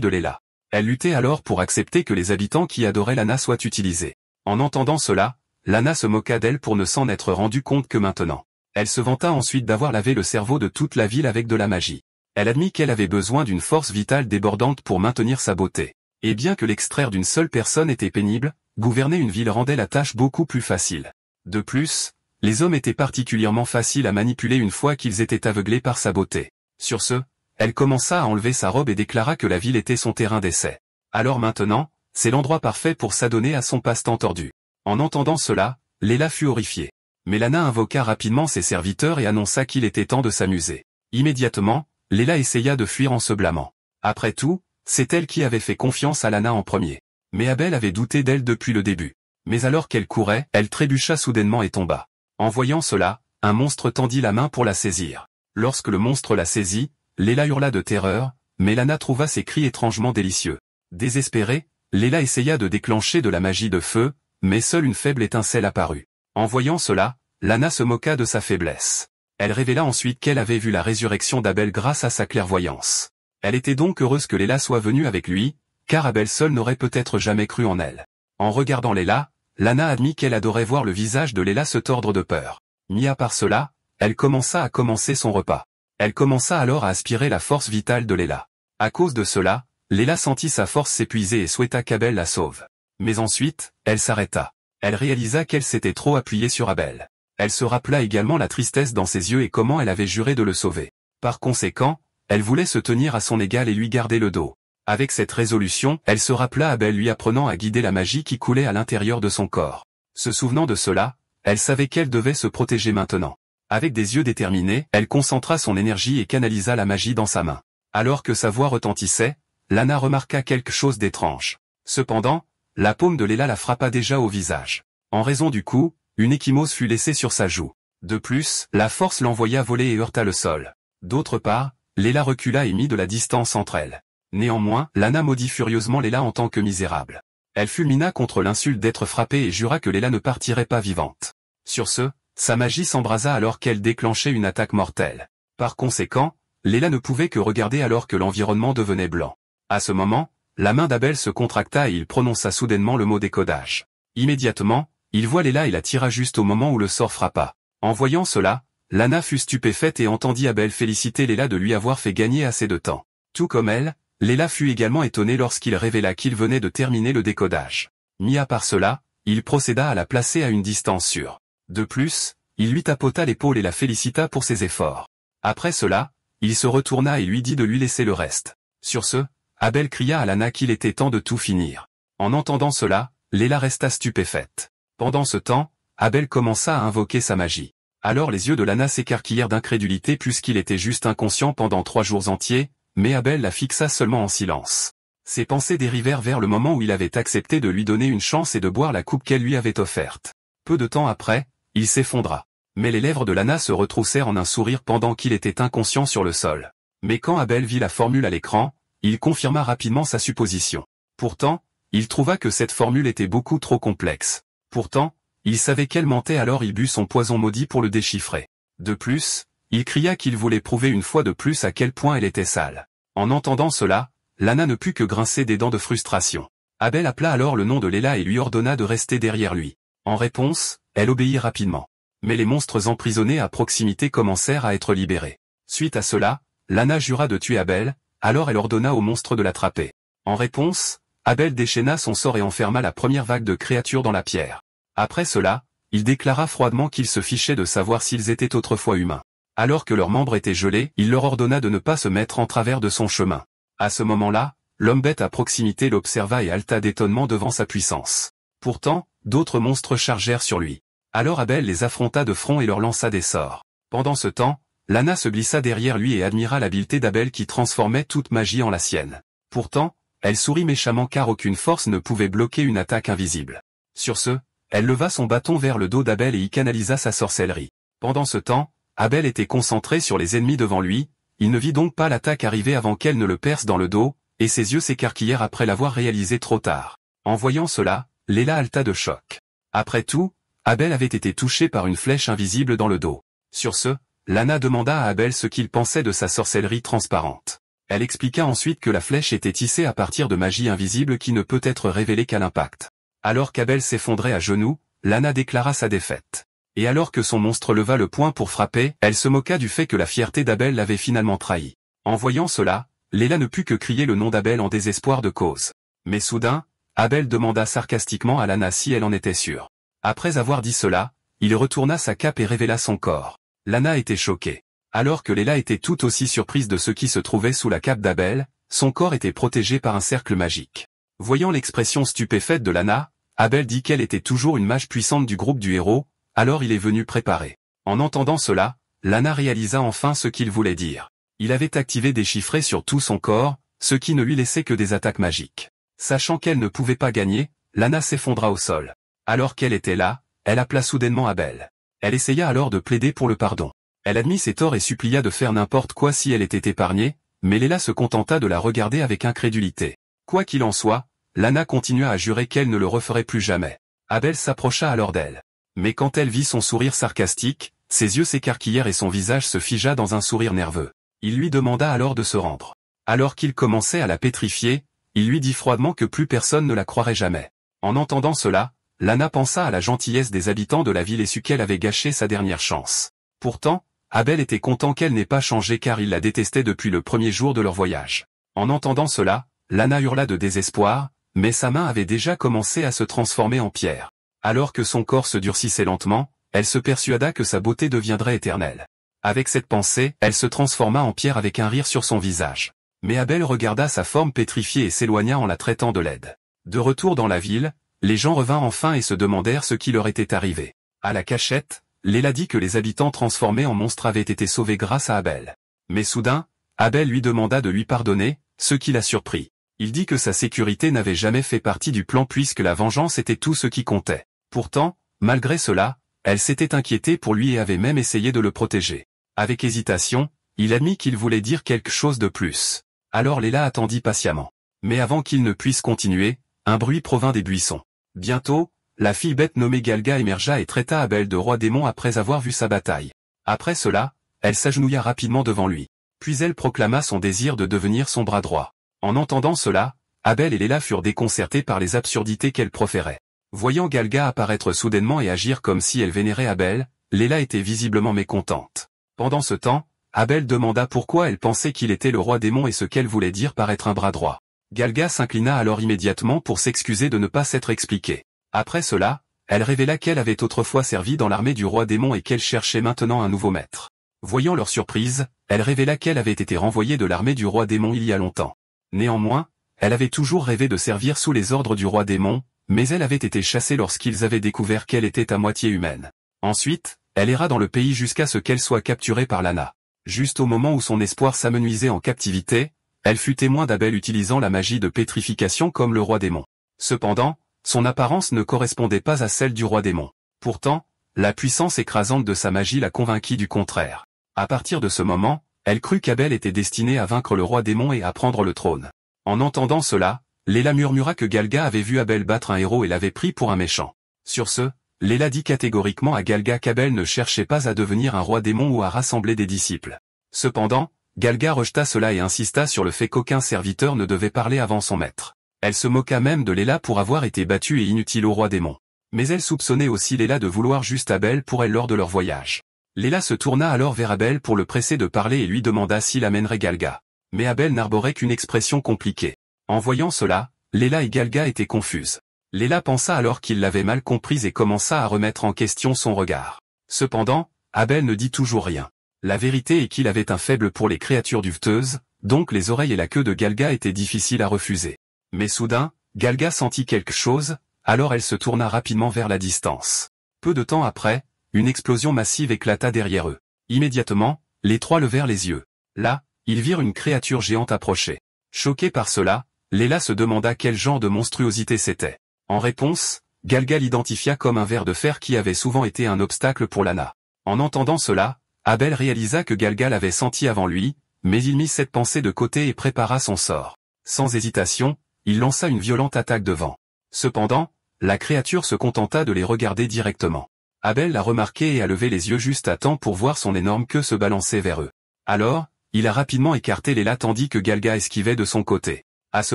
de Léla. Elle luttait alors pour accepter que les habitants qui adoraient Lana soient utilisés. En entendant cela, Lana se moqua d'elle pour ne s'en être rendu compte que maintenant. Elle se vanta ensuite d'avoir lavé le cerveau de toute la ville avec de la magie. Elle admit qu'elle avait besoin d'une force vitale débordante pour maintenir sa beauté. Et bien que l'extraire d'une seule personne était pénible, gouverner une ville rendait la tâche beaucoup plus facile. De plus, les hommes étaient particulièrement faciles à manipuler une fois qu'ils étaient aveuglés par sa beauté. Sur ce, elle commença à enlever sa robe et déclara que la ville était son terrain d'essai. Alors maintenant, c'est l'endroit parfait pour s'adonner à son passe-temps tordu. En entendant cela, Léla fut horrifiée. Mais Lana invoqua rapidement ses serviteurs et annonça qu'il était temps de s'amuser. Immédiatement, Léla essaya de fuir en se blâmant. Après tout, c'est elle qui avait fait confiance à Lana en premier. Mais Abel avait douté d'elle depuis le début. Mais alors qu'elle courait, elle trébucha soudainement et tomba. En voyant cela, un monstre tendit la main pour la saisir. Lorsque le monstre la saisit, Léla hurla de terreur, mais Lana trouva ses cris étrangement délicieux. Désespérée, Léla essaya de déclencher de la magie de feu, mais seule une faible étincelle apparut. En voyant cela, Lana se moqua de sa faiblesse. Elle révéla ensuite qu'elle avait vu la résurrection d'Abel grâce à sa clairvoyance. Elle était donc heureuse que Léla soit venue avec lui, car Abel seul n'aurait peut-être jamais cru en elle. En regardant Léla, Lana admit qu'elle adorait voir le visage de Léla se tordre de peur. Mis à part cela, elle commença à commencer son repas. Elle commença alors à aspirer la force vitale de Léla. À cause de cela, Léla sentit sa force s'épuiser et souhaita qu'Abel la sauve. Mais ensuite, elle s'arrêta. Elle réalisa qu'elle s'était trop appuyée sur Abel. Elle se rappela également la tristesse dans ses yeux et comment elle avait juré de le sauver. Par conséquent, elle voulait se tenir à son égal et lui garder le dos. Avec cette résolution, elle se rappela Abel lui apprenant à guider la magie qui coulait à l'intérieur de son corps. Se souvenant de cela, elle savait qu'elle devait se protéger maintenant. Avec des yeux déterminés, elle concentra son énergie et canalisa la magie dans sa main. Alors que sa voix retentissait, Lana remarqua quelque chose d'étrange. Cependant, la paume de Léla la frappa déjà au visage. En raison du coup, une ecchymose fut laissée sur sa joue. De plus, la force l'envoya voler et heurta le sol. D'autre part, Léla recula et mit de la distance entre elles. Néanmoins, Lana maudit furieusement Léla en tant que misérable. Elle fulmina contre l'insulte d'être frappée et jura que Léla ne partirait pas vivante. Sur ce, sa magie s'embrasa alors qu'elle déclenchait une attaque mortelle. Par conséquent, Léla ne pouvait que regarder alors que l'environnement devenait blanc. À ce moment, la main d'Abel se contracta et il prononça soudainement le mot décodage. Immédiatement, il voit Léla et la tira juste au moment où le sort frappa. En voyant cela, Lana fut stupéfaite et entendit Abel féliciter Léla de lui avoir fait gagner assez de temps. Tout comme elle, Léla fut également étonnée lorsqu'il révéla qu'il venait de terminer le décodage. Mis à part cela, il procéda à la placer à une distance sûre. De plus, il lui tapota l'épaule et la félicita pour ses efforts. Après cela, il se retourna et lui dit de lui laisser le reste. Sur ce, Abel cria à Lana qu'il était temps de tout finir. En entendant cela, Léla resta stupéfaite. Pendant ce temps, Abel commença à invoquer sa magie. Alors les yeux de Lana s'écarquillèrent d'incrédulité puisqu'il était juste inconscient pendant 3 jours entiers, mais Abel la fixa seulement en silence. Ses pensées dérivèrent vers le moment où il avait accepté de lui donner une chance et de boire la coupe qu'elle lui avait offerte. Peu de temps après, il s'effondra. Mais les lèvres de Lana se retroussèrent en un sourire pendant qu'il était inconscient sur le sol. Mais quand Abel vit la formule à l'écran, il confirma rapidement sa supposition. Pourtant, il trouva que cette formule était beaucoup trop complexe. Pourtant, il savait qu'elle mentait alors il but son poison maudit pour le déchiffrer. De plus, il cria qu'il voulait prouver une fois de plus à quel point elle était sale. En entendant cela, Lana ne put que grincer des dents de frustration. Abel appela alors le nom de Léla et lui ordonna de rester derrière lui. En réponse, elle obéit rapidement. Mais les monstres emprisonnés à proximité commencèrent à être libérés. Suite à cela, Lana jura de tuer Abel, alors elle ordonna aux monstres de l'attraper. En réponse, Abel déchaîna son sort et enferma la première vague de créatures dans la pierre. Après cela, il déclara froidement qu'il se fichait de savoir s'ils étaient autrefois humains. Alors que leurs membres étaient gelés, il leur ordonna de ne pas se mettre en travers de son chemin. À ce moment-là, l'homme-bête à proximité l'observa et halta d'étonnement devant sa puissance. Pourtant, d'autres monstres chargèrent sur lui. Alors Abel les affronta de front et leur lança des sorts. Pendant ce temps, Lana se glissa derrière lui et admira l'habileté d'Abel qui transformait toute magie en la sienne. Pourtant, elle sourit méchamment car aucune force ne pouvait bloquer une attaque invisible. Sur ce, elle leva son bâton vers le dos d'Abel et y canalisa sa sorcellerie. Pendant ce temps, Abel était concentré sur les ennemis devant lui, il ne vit donc pas l'attaque arriver avant qu'elle ne le perce dans le dos, et ses yeux s'écarquillèrent après l'avoir réalisé trop tard. En voyant cela, Léla halta de choc. Après tout, Abel avait été touché par une flèche invisible dans le dos. Sur ce, Lana demanda à Abel ce qu'il pensait de sa sorcellerie transparente. Elle expliqua ensuite que la flèche était tissée à partir de magie invisible qui ne peut être révélée qu'à l'impact. Alors qu'Abel s'effondrait à genoux, Lana déclara sa défaite. Et alors que son monstre leva le poing pour frapper, elle se moqua du fait que la fierté d'Abel l'avait finalement trahi. En voyant cela, Léla ne put que crier le nom d'Abel en désespoir de cause. Mais soudain, Abel demanda sarcastiquement à Lana si elle en était sûre. Après avoir dit cela, il retourna sa cape et révéla son corps. Lana était choquée. Alors que Léla était tout aussi surprise de ce qui se trouvait sous la cape d'Abel, son corps était protégé par un cercle magique. Voyant l'expression stupéfaite de Lana, Abel dit qu'elle était toujours une mage puissante du groupe du héros, alors il est venu préparer. En entendant cela, Lana réalisa enfin ce qu'il voulait dire. Il avait activé des chiffrés sur tout son corps, ce qui ne lui laissait que des attaques magiques. Sachant qu'elle ne pouvait pas gagner, Lana s'effondra au sol. Alors qu'elle était là, elle appela soudainement Abel. Elle essaya alors de plaider pour le pardon. Elle admit ses torts et supplia de faire n'importe quoi si elle était épargnée, mais Léla se contenta de la regarder avec incrédulité. Quoi qu'il en soit, Lana continua à jurer qu'elle ne le referait plus jamais. Abel s'approcha alors d'elle. Mais quand elle vit son sourire sarcastique, ses yeux s'écarquillèrent et son visage se figea dans un sourire nerveux. Il lui demanda alors de se rendre. Alors qu'il commençait à la pétrifier, il lui dit froidement que plus personne ne la croirait jamais. En entendant cela, Lana pensa à la gentillesse des habitants de la ville et sut qu'elle avait gâché sa dernière chance. Pourtant, Abel était content qu'elle n'ait pas changé car il la détestait depuis le premier jour de leur voyage. En entendant cela, Lana hurla de désespoir, mais sa main avait déjà commencé à se transformer en pierre. Alors que son corps se durcissait lentement, elle se persuada que sa beauté deviendrait éternelle. Avec cette pensée, elle se transforma en pierre avec un rire sur son visage. Mais Abel regarda sa forme pétrifiée et s'éloigna en la traitant de laide. De retour dans la ville, les gens revinrent enfin et se demandèrent ce qui leur était arrivé. À la cachette, Léla dit que les habitants transformés en monstres avaient été sauvés grâce à Abel. Mais soudain, Abel lui demanda de lui pardonner, ce qui l'a surpris. Il dit que sa sécurité n'avait jamais fait partie du plan puisque la vengeance était tout ce qui comptait. Pourtant, malgré cela, elle s'était inquiétée pour lui et avait même essayé de le protéger. Avec hésitation, il admit qu'il voulait dire quelque chose de plus. Alors Léla attendit patiemment. Mais avant qu'il ne puisse continuer, un bruit provint des buissons. Bientôt, la fille bête nommée Galga émergea et traita Abel de roi démon après avoir vu sa bataille. Après cela, elle s'agenouilla rapidement devant lui. Puis elle proclama son désir de devenir son bras droit. En entendant cela, Abel et Léla furent déconcertés par les absurdités qu'elle proférait. Voyant Galga apparaître soudainement et agir comme si elle vénérait Abel, Léla était visiblement mécontente. Pendant ce temps, Abel demanda pourquoi elle pensait qu'il était le roi démon et ce qu'elle voulait dire par être un bras droit. Galga s'inclina alors immédiatement pour s'excuser de ne pas s'être expliquée. Après cela, elle révéla qu'elle avait autrefois servi dans l'armée du roi démon et qu'elle cherchait maintenant un nouveau maître. Voyant leur surprise, elle révéla qu'elle avait été renvoyée de l'armée du roi démon il y a longtemps. Néanmoins, elle avait toujours rêvé de servir sous les ordres du roi démon, mais elle avait été chassée lorsqu'ils avaient découvert qu'elle était à moitié humaine. Ensuite, elle erra dans le pays jusqu'à ce qu'elle soit capturée par Lana. Juste au moment où son espoir s'amenuisait en captivité, elle fut témoin d'Abel utilisant la magie de pétrification comme le roi démon. Cependant, son apparence ne correspondait pas à celle du roi démon. Pourtant, la puissance écrasante de sa magie la convainquit du contraire. À partir de ce moment, elle crut qu'Abel était destiné à vaincre le roi démon et à prendre le trône. En entendant cela, Léla murmura que Galga avait vu Abel battre un héros et l'avait pris pour un méchant. Sur ce, Léla dit catégoriquement à Galga qu'Abel ne cherchait pas à devenir un roi démon ou à rassembler des disciples. Cependant, Galga rejeta cela et insista sur le fait qu'aucun serviteur ne devait parler avant son maître. Elle se moqua même de Léla pour avoir été battue et inutile au roi démon. Mais elle soupçonnait aussi Léla de vouloir juste Abel pour elle lors de leur voyage. Léla se tourna alors vers Abel pour le presser de parler et lui demanda s'il amènerait Galga. Mais Abel n'arborait qu'une expression compliquée. En voyant cela, Léla et Galga étaient confuses. Léla pensa alors qu'il l'avait mal comprise et commença à remettre en question son regard. Cependant, Abel ne dit toujours rien. La vérité est qu'il avait un faible pour les créatures duveteuses, donc les oreilles et la queue de Galga étaient difficiles à refuser. Mais soudain, Galga sentit quelque chose, alors elle se tourna rapidement vers la distance. Peu de temps après, une explosion massive éclata derrière eux. Immédiatement, les trois levèrent les yeux. Là, ils virent une créature géante approcher. Choquée par cela, Léla se demanda quel genre de monstruosité c'était. En réponse, Galga l'identifia comme un ver de fer qui avait souvent été un obstacle pour Lana. En entendant cela, Abel réalisa que Galga l'avait senti avant lui, mais il mit cette pensée de côté et prépara son sort. Sans hésitation, il lança une violente attaque de vent. Cependant, la créature se contenta de les regarder directement. Abel l'a remarqué et a levé les yeux juste à temps pour voir son énorme queue se balancer vers eux. Alors, il a rapidement écarté Léla tandis que Galga esquivait de son côté. À ce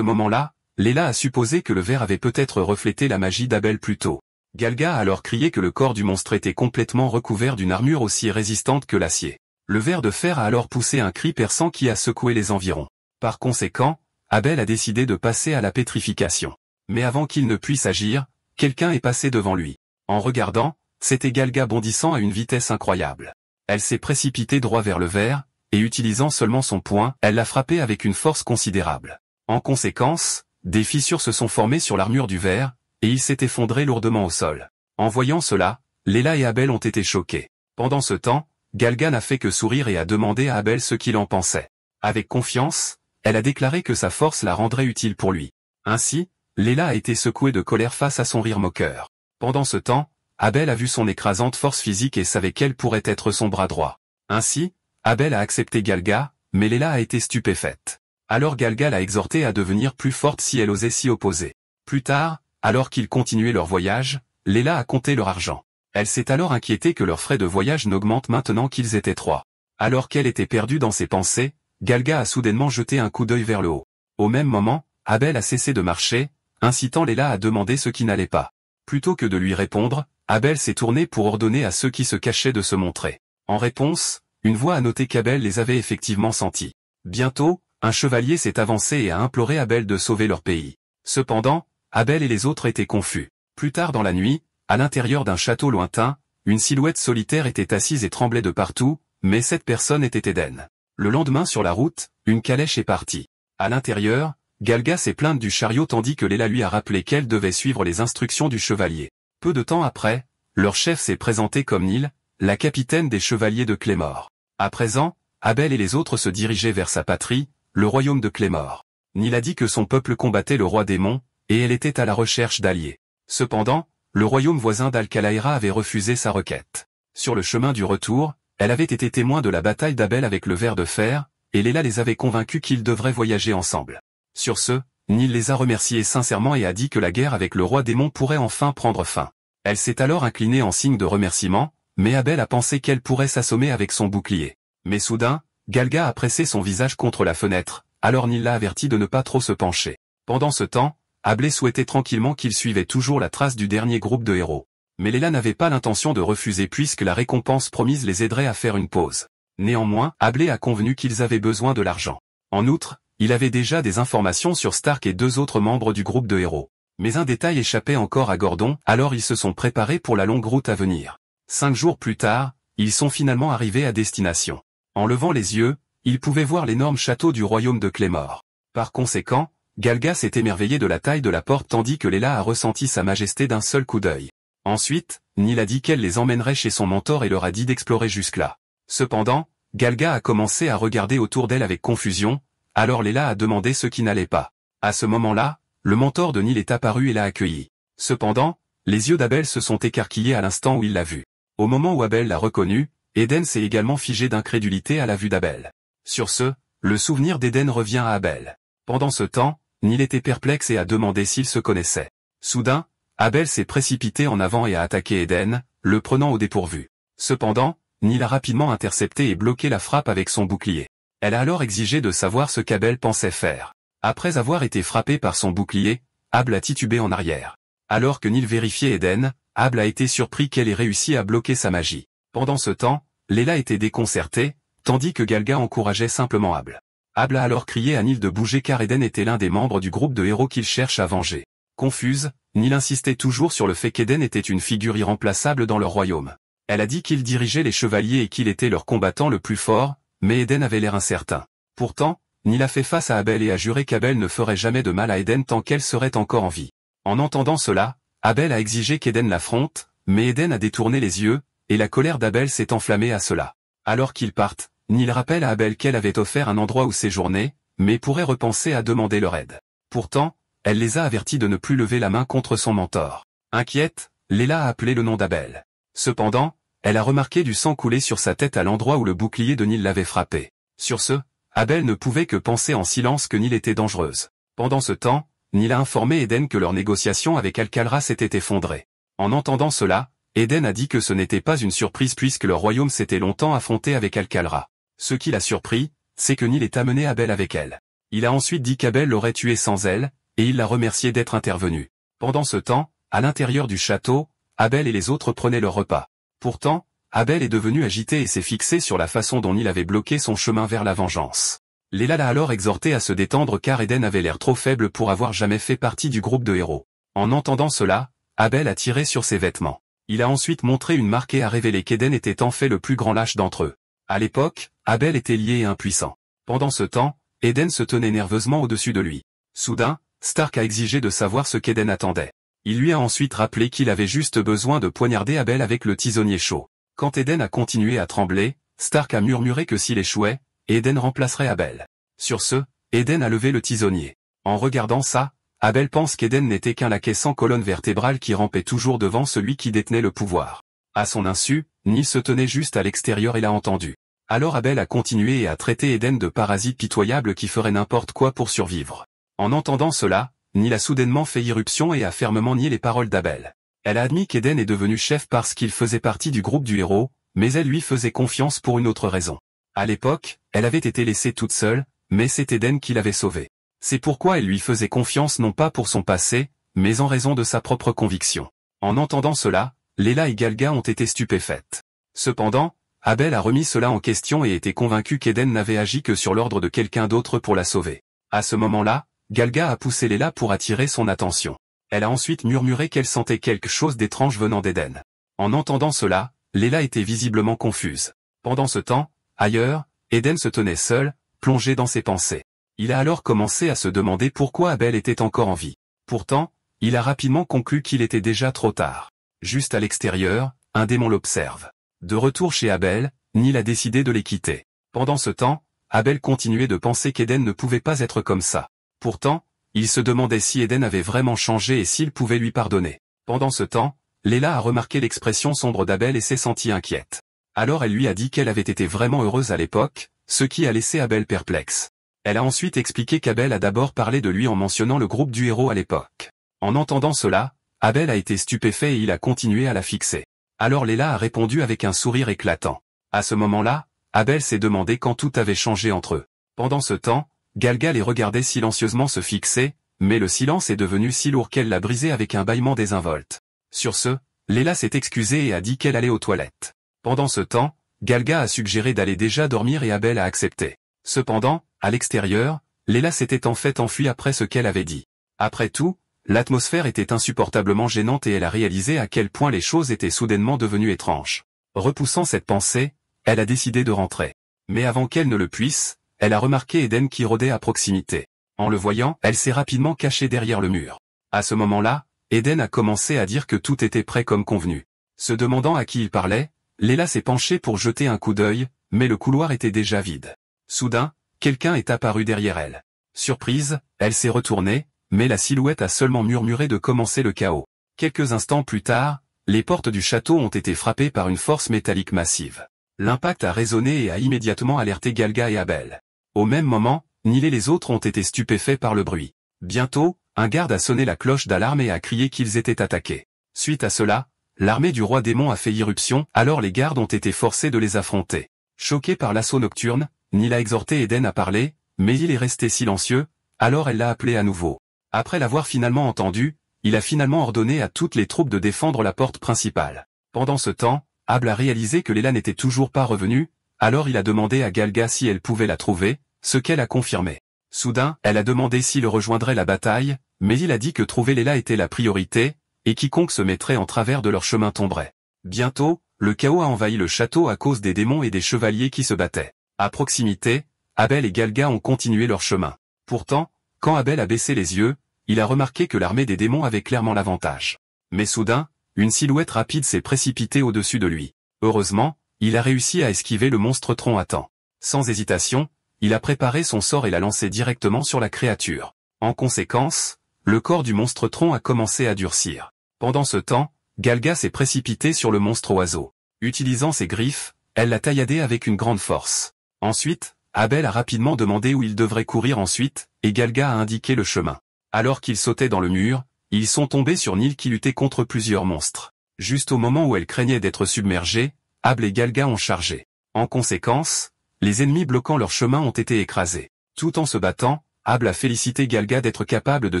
moment-là, Léla a supposé que le ver avait peut-être reflété la magie d'Abel plus tôt. Galga a alors crié que le corps du monstre était complètement recouvert d'une armure aussi résistante que l'acier. Le ver de fer a alors poussé un cri perçant qui a secoué les environs. Par conséquent, Abel a décidé de passer à la pétrification. Mais avant qu'il ne puisse agir, quelqu'un est passé devant lui. En regardant, c'était Galga bondissant à une vitesse incroyable. Elle s'est précipitée droit vers le ver, et utilisant seulement son poing, elle l'a frappé avec une force considérable. En conséquence, des fissures se sont formées sur l'armure du ver, et il s'est effondré lourdement au sol. En voyant cela, Léla et Abel ont été choqués. Pendant ce temps, Galga n'a fait que sourire et a demandé à Abel ce qu'il en pensait. Avec confiance, elle a déclaré que sa force la rendrait utile pour lui. Ainsi, Léla a été secouée de colère face à son rire moqueur. Pendant ce temps, Abel a vu son écrasante force physique et savait quel pourrait être son bras droit. Ainsi, Abel a accepté Galga, mais Léla a été stupéfaite. Alors Galga l'a exhortée à devenir plus forte si elle osait s'y opposer. Plus tard, alors qu'ils continuaient leur voyage, Léla a compté leur argent. Elle s'est alors inquiétée que leurs frais de voyage n'augmentent maintenant qu'ils étaient 3. Alors qu'elle était perdue dans ses pensées, Galga a soudainement jeté un coup d'œil vers le haut. Au même moment, Abel a cessé de marcher, incitant Léla à demander ce qui n'allait pas. Plutôt que de lui répondre, Abel s'est tourné pour ordonner à ceux qui se cachaient de se montrer. En réponse, une voix a noté qu'Abel les avait effectivement sentis. Bientôt, un chevalier s'est avancé et a imploré Abel de sauver leur pays. Cependant, Abel et les autres étaient confus. Plus tard dans la nuit, à l'intérieur d'un château lointain, une silhouette solitaire était assise et tremblait de partout, mais cette personne était Eden. Le lendemain sur la route, une calèche est partie. À l'intérieur, Galga s'est plainte du chariot tandis que Léla lui a rappelé qu'elle devait suivre les instructions du chevalier. Peu de temps après, leur chef s'est présenté comme Nil, la capitaine des chevaliers de Clémor. À présent, Abel et les autres se dirigeaient vers sa patrie, le royaume de Clémor. Nil a dit que son peuple combattait le roi démon, et elle était à la recherche d'alliés. Cependant, le royaume voisin d'Al-Kalaïra avait refusé sa requête. Sur le chemin du retour, elle avait été témoin de la bataille d'Abel avec le ver de fer, et Léla les avait convaincus qu'ils devraient voyager ensemble. Sur ce, Nil les a remerciés sincèrement et a dit que la guerre avec le roi démon pourrait enfin prendre fin. Elle s'est alors inclinée en signe de remerciement, mais Abel a pensé qu'elle pourrait s'assommer avec son bouclier. Mais soudain, Galga a pressé son visage contre la fenêtre, alors Nil l'a averti de ne pas trop se pencher. Pendant ce temps, Abel souhaitait tranquillement qu'il suivait toujours la trace du dernier groupe de héros. Mais Léla n'avait pas l'intention de refuser puisque la récompense promise les aiderait à faire une pause. Néanmoins, Abel a convenu qu'ils avaient besoin de l'argent. En outre, il avait déjà des informations sur Stark et 2 autres membres du groupe de héros. Mais un détail échappait encore à Gordon, alors ils se sont préparés pour la longue route à venir. 5 jours plus tard, ils sont finalement arrivés à destination. En levant les yeux, ils pouvaient voir l'énorme château du royaume de Clémor. Par conséquent, Galga s'est émerveillé de la taille de la porte tandis que Léla a ressenti sa majesté d'un seul coup d'œil. Ensuite, Nil a dit qu'elle les emmènerait chez son mentor et leur a dit d'explorer jusque-là. Cependant, Galga a commencé à regarder autour d'elle avec confusion, alors Léla a demandé ce qui n'allait pas. À ce moment-là, le mentor de Nil est apparu et l'a accueilli. Cependant, les yeux d'Abel se sont écarquillés à l'instant où il l'a vu. Au moment où Abel l'a reconnu, Eden s'est également figé d'incrédulité à la vue d'Abel. Sur ce, le souvenir d'Eden revient à Abel. Pendant ce temps, Nil était perplexe et a demandé s'ils se connaissaient. Soudain, Abel s'est précipité en avant et a attaqué Eden, le prenant au dépourvu. Cependant, Nil a rapidement intercepté et bloqué la frappe avec son bouclier. Elle a alors exigé de savoir ce qu'Abel pensait faire. Après avoir été frappé par son bouclier, Abel a titubé en arrière. Alors que Nil vérifiait Eden, Abel a été surpris qu'elle ait réussi à bloquer sa magie. Pendant ce temps, Léla était déconcertée, tandis que Galga encourageait simplement Abel. Abel a alors crié à Nil de bouger car Eden était l'un des membres du groupe de héros qu'il cherche à venger. Confuse, Nil insistait toujours sur le fait qu'Eden était une figure irremplaçable dans leur royaume. Elle a dit qu'il dirigeait les chevaliers et qu'il était leur combattant le plus fort, mais Eden avait l'air incertain. Pourtant, Nil a fait face à Abel et a juré qu'Abel ne ferait jamais de mal à Eden tant qu'elle serait encore en vie. En entendant cela, Abel a exigé qu'Eden l'affronte, mais Eden a détourné les yeux, et la colère d'Abel s'est enflammée à cela. Alors qu'ils partent, Nil rappelle à Abel qu'elle avait offert un endroit où séjourner, mais pourrait repenser à demander leur aide. Pourtant, elle les a avertis de ne plus lever la main contre son mentor. Inquiète, Léla a appelé le nom d'Abel. Cependant, elle a remarqué du sang couler sur sa tête à l'endroit où le bouclier de Nil l'avait frappé. Sur ce, Abel ne pouvait que penser en silence que Nil était dangereuse. Pendant ce temps, Nil a informé Eden que leur négociation avec Al-Kalra s'était effondrée. En entendant cela, Eden a dit que ce n'était pas une surprise puisque leur royaume s'était longtemps affronté avec Alcalra. Ce qui l'a surpris, c'est que Nil ait amené Abel avec elle. Il a ensuite dit qu'Abel l'aurait tué sans elle, et il l'a remercié d'être intervenu. Pendant ce temps, à l'intérieur du château, Abel et les autres prenaient leur repas. Pourtant, Abel est devenu agité et s'est fixé sur la façon dont Nil avait bloqué son chemin vers la vengeance. Léla l'a alors exhorté à se détendre car Eden avait l'air trop faible pour avoir jamais fait partie du groupe de héros. En entendant cela, Abel a tiré sur ses vêtements. Il a ensuite montré une marque et a révélé qu'Eden était en fait le plus grand lâche d'entre eux. À l'époque, Abel était lié et impuissant. Pendant ce temps, Eden se tenait nerveusement au-dessus de lui. Soudain, Stark a exigé de savoir ce qu'Eden attendait. Il lui a ensuite rappelé qu'il avait juste besoin de poignarder Abel avec le tisonnier chaud. Quand Eden a continué à trembler, Stark a murmuré que s'il échouait, Eden remplacerait Abel. Sur ce, Eden a levé le tisonnier. En regardant ça, Abel pense qu'Eden n'était qu'un laquais sans colonne vertébrale qui rampait toujours devant celui qui détenait le pouvoir. À son insu, Nil se tenait juste à l'extérieur et l'a entendu. Alors Abel a continué et a traité Eden de parasite pitoyable qui ferait n'importe quoi pour survivre. En entendant cela, Nil a soudainement fait irruption et a fermement nié les paroles d'Abel. Elle a admis qu'Eden est devenu chef parce qu'il faisait partie du groupe du héros, mais elle lui faisait confiance pour une autre raison. À l'époque, elle avait été laissée toute seule, mais c'est Eden qui l'avait sauvée. C'est pourquoi elle lui faisait confiance non pas pour son passé, mais en raison de sa propre conviction. En entendant cela, Léla et Galga ont été stupéfaites. Cependant, Abel a remis cela en question et était convaincu qu'Eden n'avait agi que sur l'ordre de quelqu'un d'autre pour la sauver. À ce moment-là, Galga a poussé Léla pour attirer son attention. Elle a ensuite murmuré qu'elle sentait quelque chose d'étrange venant d'Eden. En entendant cela, Léla était visiblement confuse. Pendant ce temps, ailleurs, Eden se tenait seul, plongé dans ses pensées. Il a alors commencé à se demander pourquoi Abel était encore en vie. Pourtant, il a rapidement conclu qu'il était déjà trop tard. Juste à l'extérieur, un démon l'observe. De retour chez Abel, Nil a décidé de les quitter. Pendant ce temps, Abel continuait de penser qu'Eden ne pouvait pas être comme ça. Pourtant, il se demandait si Eden avait vraiment changé et s'il pouvait lui pardonner. Pendant ce temps, Léla a remarqué l'expression sombre d'Abel et s'est sentie inquiète. Alors elle lui a dit qu'elle avait été vraiment heureuse à l'époque, ce qui a laissé Abel perplexe. Elle a ensuite expliqué qu'Abel a d'abord parlé de lui en mentionnant le groupe du héros à l'époque. En entendant cela, Abel a été stupéfait et il a continué à la fixer. Alors Léla a répondu avec un sourire éclatant. À ce moment-là, Abel s'est demandé quand tout avait changé entre eux. Pendant ce temps, Galga les regardait silencieusement se fixer, mais le silence est devenu si lourd qu'elle l'a brisé avec un bâillement désinvolte. Sur ce, Léla s'est excusée et a dit qu'elle allait aux toilettes. Pendant ce temps, Galga a suggéré d'aller déjà dormir et Abel a accepté. Cependant, à l'extérieur, Léla s'était en fait enfuie après ce qu'elle avait dit. Après tout, l'atmosphère était insupportablement gênante et elle a réalisé à quel point les choses étaient soudainement devenues étranges. Repoussant cette pensée, elle a décidé de rentrer. Mais avant qu'elle ne le puisse, elle a remarqué Eden qui rôdait à proximité. En le voyant, elle s'est rapidement cachée derrière le mur. À ce moment-là, Eden a commencé à dire que tout était prêt comme convenu. Se demandant à qui il parlait, Léla s'est penchée pour jeter un coup d'œil, mais le couloir était déjà vide. Soudain, quelqu'un est apparu derrière elle. Surprise, elle s'est retournée, mais la silhouette a seulement murmuré de commencer le chaos. Quelques instants plus tard, les portes du château ont été frappées par une force métallique massive. L'impact a résonné et a immédiatement alerté Galga et Abel. Au même moment, Nil et les autres ont été stupéfaits par le bruit. Bientôt, un garde a sonné la cloche d'alarme et a crié qu'ils étaient attaqués. Suite à cela, l'armée du roi démon a fait irruption, alors les gardes ont été forcés de les affronter. Choqué par l'assaut nocturne, Nil a exhorté Eden à parler, mais il est resté silencieux, alors elle l'a appelé à nouveau. Après l'avoir finalement entendu, il a finalement ordonné à toutes les troupes de défendre la porte principale. Pendant ce temps, Abel a réalisé que Léla n'était toujours pas revenue, alors il a demandé à Galga si elle pouvait la trouver, ce qu'elle a confirmé. Soudain, elle a demandé s'il rejoindrait la bataille, mais il a dit que trouver Léla était la priorité, et quiconque se mettrait en travers de leur chemin tomberait. Bientôt, le chaos a envahi le château à cause des démons et des chevaliers qui se battaient. À proximité, Abel et Galga ont continué leur chemin. Pourtant, quand Abel a baissé les yeux, il a remarqué que l'armée des démons avait clairement l'avantage. Mais soudain, une silhouette rapide s'est précipitée au-dessus de lui. Heureusement, il a réussi à esquiver le monstre tronc à temps. Sans hésitation, il a préparé son sort et l'a lancé directement sur la créature. En conséquence, le corps du monstre tronc a commencé à durcir. Pendant ce temps, Galga s'est précipitée sur le monstre oiseau. Utilisant ses griffes, elle l'a tailladé avec une grande force. Ensuite, Abel a rapidement demandé où il devrait courir ensuite, et Galga a indiqué le chemin. Alors qu'ils sautaient dans le mur, ils sont tombés sur Nil qui luttait contre plusieurs monstres. Juste au moment où elle craignait d'être submergée, Able et Galga ont chargé. En conséquence, les ennemis bloquant leur chemin ont été écrasés. Tout en se battant, Able a félicité Galga d'être capable de